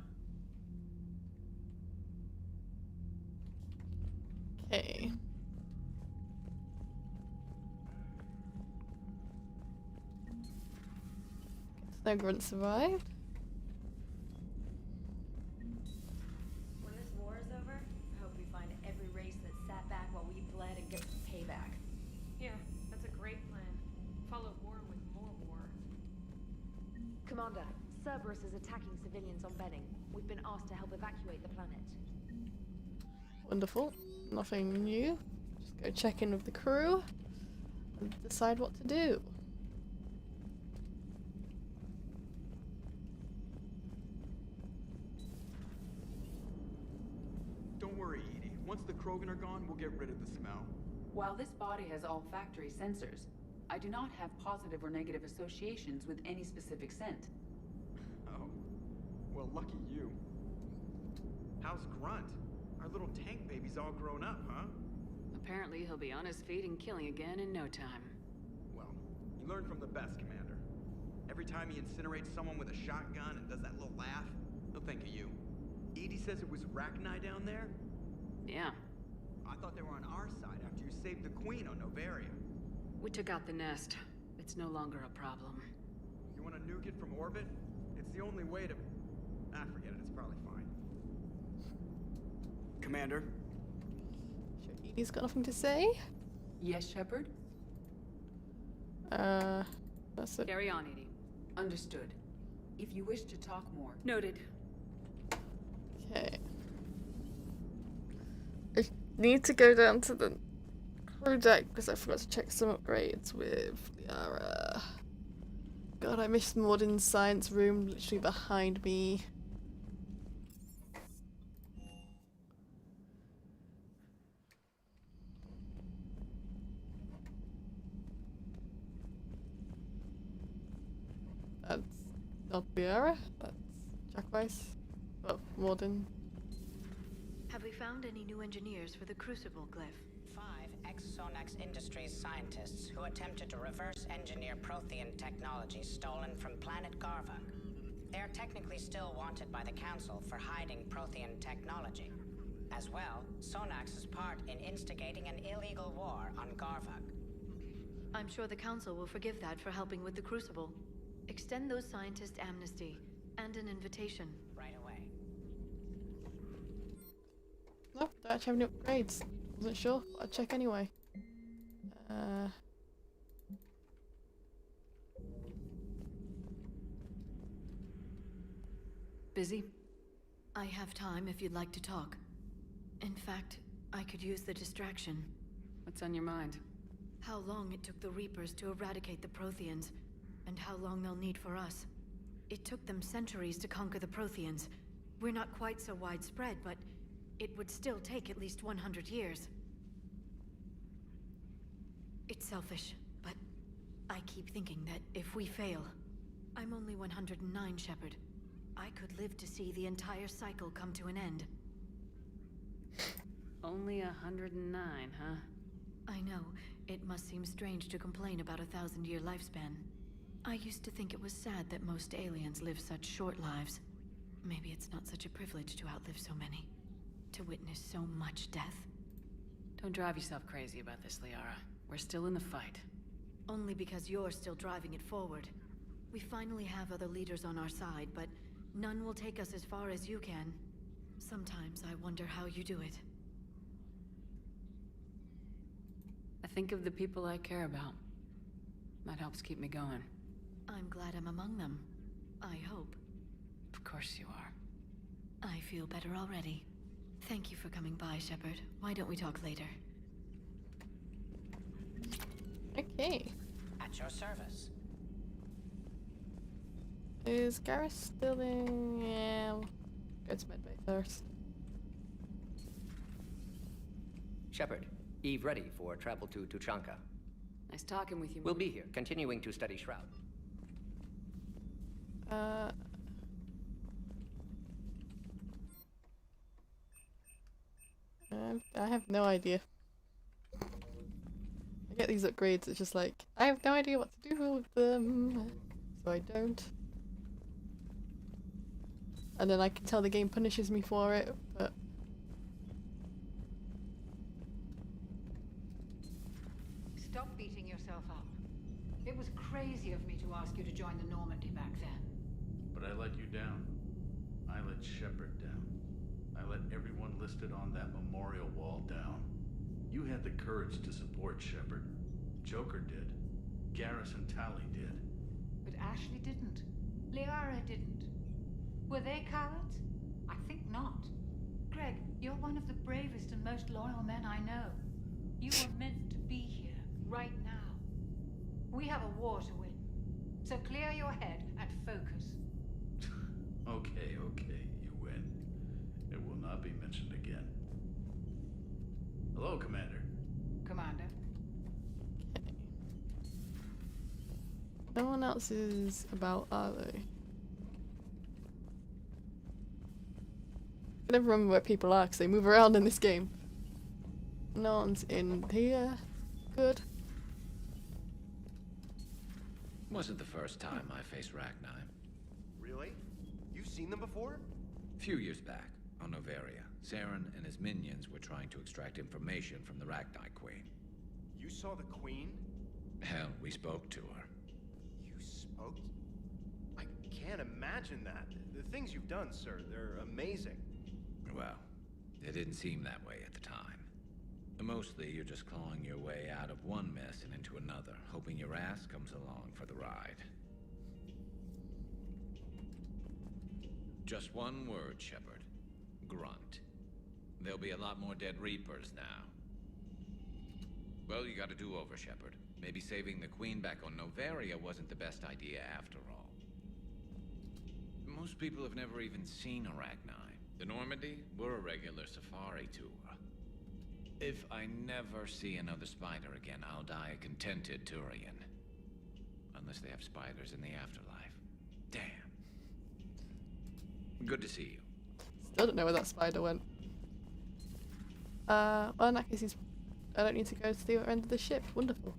Okay. No grunt survived. When this war is over, I hope we find every race that sat back while we bled and get payback. Yeah, that's a great plan. Follow war with more war. Commander, Cerberus is attacking civilians on Benning. We've been asked to help evacuate the planet. Wonderful. Nothing new. Just go check in with the crew and decide what to do. Don't worry, Edie. Once the Krogan are gone, we'll get rid of the smell. While this body has olfactory sensors, I do not have positive or negative associations with any specific scent. Oh. Well, lucky you. How's Grunt? Our little tank baby's all grown up, huh? Apparently he'll be on his feet and killing again in no time. Well, you learn from the best, Commander. Every time he incinerates someone with a shotgun and does that little laugh, he'll think of you. Edie says it was Rachni down there? Yeah. I thought they were on our side after you saved the Queen on Novaria. We took out the nest. It's no longer a problem. You want to nuke it from orbit? It's the only way to... forget it. It's probably fine. Commander? Sure Edie's got nothing to say? Yes, Shepard? That's it. Carry on, Edie. Understood. If you wish to talk more... Noted. Okay. I need to go down to the crew deck because I forgot to check some upgrades with Liara. God, I missed modern science room literally behind me. That's not Liara, that's Jack Weiss. Oh, Morden. Have we found any new engineers for the Crucible glyph? 5 ex-Sonax Industries scientists who attempted to reverse engineer Prothean technology stolen from planet Garvuk. They are technically still wanted by the Council for hiding Prothean technology. As well, Sonax's part in instigating an illegal war on Garvuk. I'm sure the Council will forgive that for helping with the Crucible. Extend those scientists amnesty and an invitation. Right away. No, don't actually have any upgrades. Wasn't sure, but I'll check anyway. Busy? I have time if you'd like to talk. In fact, I could use the distraction. What's on your mind? How long it took the Reapers to eradicate the Protheans, and how long they'll need for us. It took them centuries to conquer the Protheans. We're not quite so widespread, but it would still take at least 100 years. It's selfish, but I keep thinking that if we fail... I'm only 109, Shepard. I could live to see the entire cycle come to an end. Only 109, huh? I know. It must seem strange to complain about a 1,000-year lifespan. I used to think it was sad that most aliens live such short lives. Maybe it's not such a privilege to outlive so many. To witness so much death. Don't drive yourself crazy about this, Liara. We're still in the fight. Only because you're still driving it forward. We finally have other leaders on our side, but none will take us as far as you can. Sometimes I wonder how you do it. I think of the people I care about. That helps keep me going. I'm glad I'm among them. I hope. Of course you are. I feel better already. Thank you for coming by, Shepard. Why don't we talk later? Okay. At your service. Is Gareth still in? Yeah, we'll go to medbay first. Shepard, Eve ready for travel to Tuchanka. Nice talking with you. We'll be here, continuing to study Shroud. I have no idea. I get these upgrades, it's just like, I have no idea what to do with them, so I don't. And then I can tell the game punishes me for it, but... Stop beating yourself up. It was crazy of me to ask you to join the Normandy back then. But I let you down. I let Shepard down. I let everyone listed on that memorial wall down. You had the courage to support Shepard. Joker did. Garrison Tally did. But Ashley didn't. Liara didn't. Were they cowards? I think not. Greg, you're one of the bravest and most loyal men I know. You were meant to be here, right now. We have a war to win. So clear your head and focus. Okay, you win. It will not be mentioned again. Hello, Commander. Commander. No one else is about, are they? I never remember where people are because they move around in this game. No one's in here. Good. Wasn't the first time I faced Rachni. Really? You've seen them before? A few years back, on Noveria, Saren and his minions were trying to extract information from the Rachni Queen. You saw the Queen? Hell, we spoke to her. You spoke? I can't imagine that. The things you've done, sir, they're amazing. Well, it didn't seem that way at the time. Mostly, you're just clawing your way out of one mess and into another, hoping your ass comes along for the ride. Just one word, Shepard. Grunt. There'll be a lot more dead Reapers now. Well, you got a do-over, Shepard. Maybe saving the Queen back on Noveria wasn't the best idea after all. Most people have never even seen Arachni. The Normandy, we're a regular safari tour. If I never see another spider again, I'll die a contented Turian. Unless they have spiders in the afterlife. Damn. Good to see you. Still don't know where that spider went. Well, in that case, I don't need to go to the other end of the ship. Wonderful.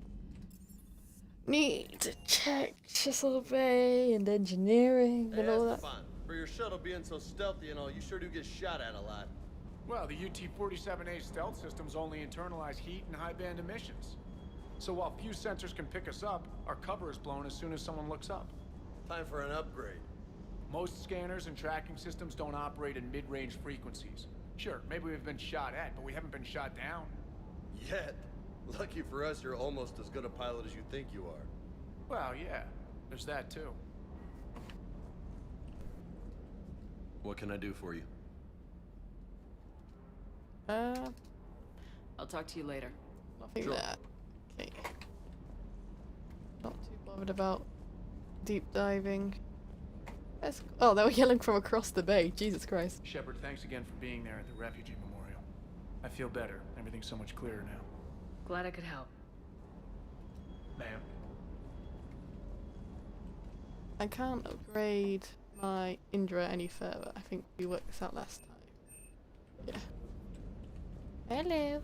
Need to check Chisel Bay and engineering and all that. Fun. For your shuttle being so stealthy and all, you sure do get shot at a lot. Well, the UT-47A stealth systems only internalize heat and high-band emissions. So while few sensors can pick us up, our cover is blown as soon as someone looks up. Time for an upgrade. Most scanners and tracking systems don't operate in mid-range frequencies. Sure, maybe we've been shot at, but we haven't been shot down. Yet. Lucky for us, you're almost as good a pilot as you think you are. Well, yeah. There's that, too. What can I do for you? I'll talk to you later. Nothing there. Okay. Not too bothered about deep diving. Oh, they were yelling from across the bay. Jesus Christ. Shepard, thanks again for being there at the Refugee Memorial. I feel better. Everything's so much clearer now. Glad I could help. Ma'am? I can't upgrade my Indra any further. I think we worked this out last time. Yeah. Hello.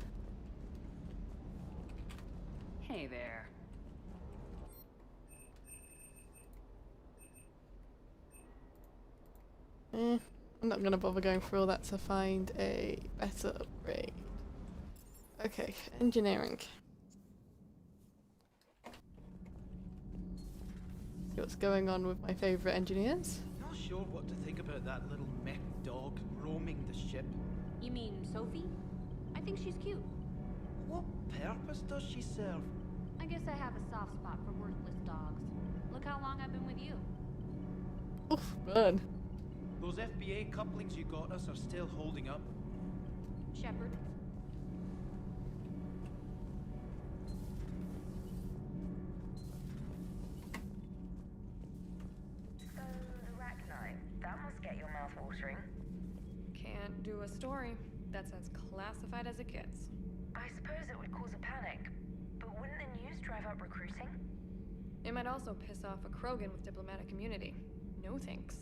Hey there. I'm not gonna bother going through all that to find a better upgrade. Okay, engineering. See what's going on with my favourite engineers. Not sure what to think about that little mech dog roaming the ship. You mean Sophie? I think she's cute. What purpose does she serve? I guess I have a soft spot for worthless dogs. Look how long I've been with you. Oof, burn. Those FBA couplings you got us are still holding up. Shepard. So, Rachni, that must get your mouth watering. Can't do a story. That's as classified as it gets. I suppose it would cause a panic, but wouldn't the news drive up recruiting? It might also piss off a Krogan with diplomatic immunity. No thanks.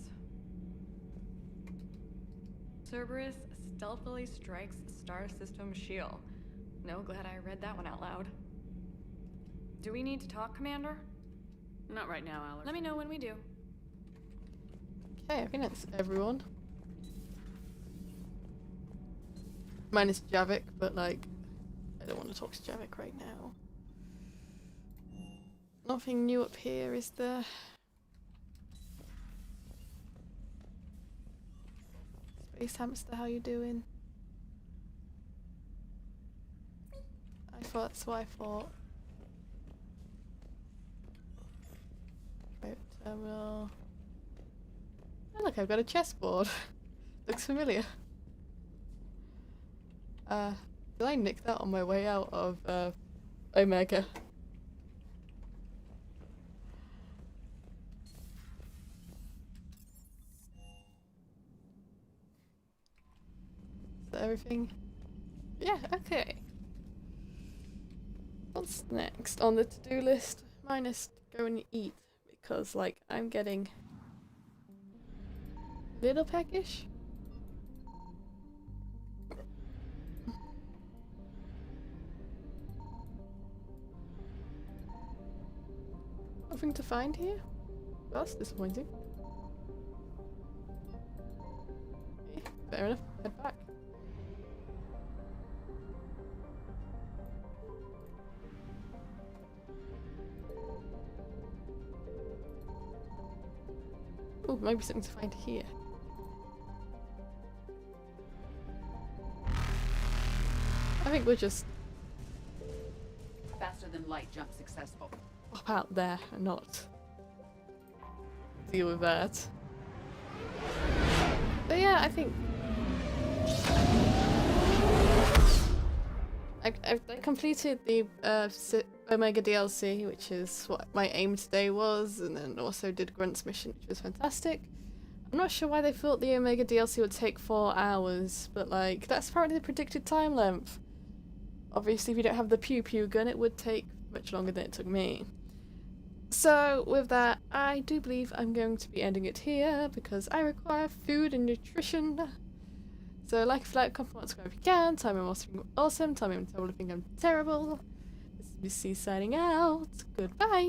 Cerberus stealthily strikes Star System shield. No, glad I read that one out loud. Do we need to talk, Commander? Not right now, Alex. Let me know when we do. Okay, I think that's everyone. Minus Javik, but like, I don't want to talk to Javik right now. Nothing new up here, is there? Space Hamster, how you doing? I thought that's what I thought. Right, terminal. Oh look, I've got a chessboard. Looks familiar. Did I nick that on my way out of Omega? Is that everything? Yeah, okay. what's next on the to-do list? Mine is to go and eat, because, like, I'm getting a little peckish. Nothing to find here? That's disappointing. Okay, fair enough, head back. Oh, maybe something to find here. I think we're just Faster than light jump successful. pop out there and not deal with that. But yeah, I think I completed the Omega DLC, which is what my aim today was, and then also did Grunt's mission, which was fantastic. I'm not sure why they thought the Omega DLC would take 4 hours, but like, that's apparently the predicted time length. Obviously, if you don't have the pew pew gun, it would take much longer than it took me. So with that, I do believe I'm going to be ending it here because I require food and nutrition. So like, if you like, comment, subscribe if you can. Tell me I'm awesome. Tell me I'm think I'm terrible. This is BC signing out. Goodbye.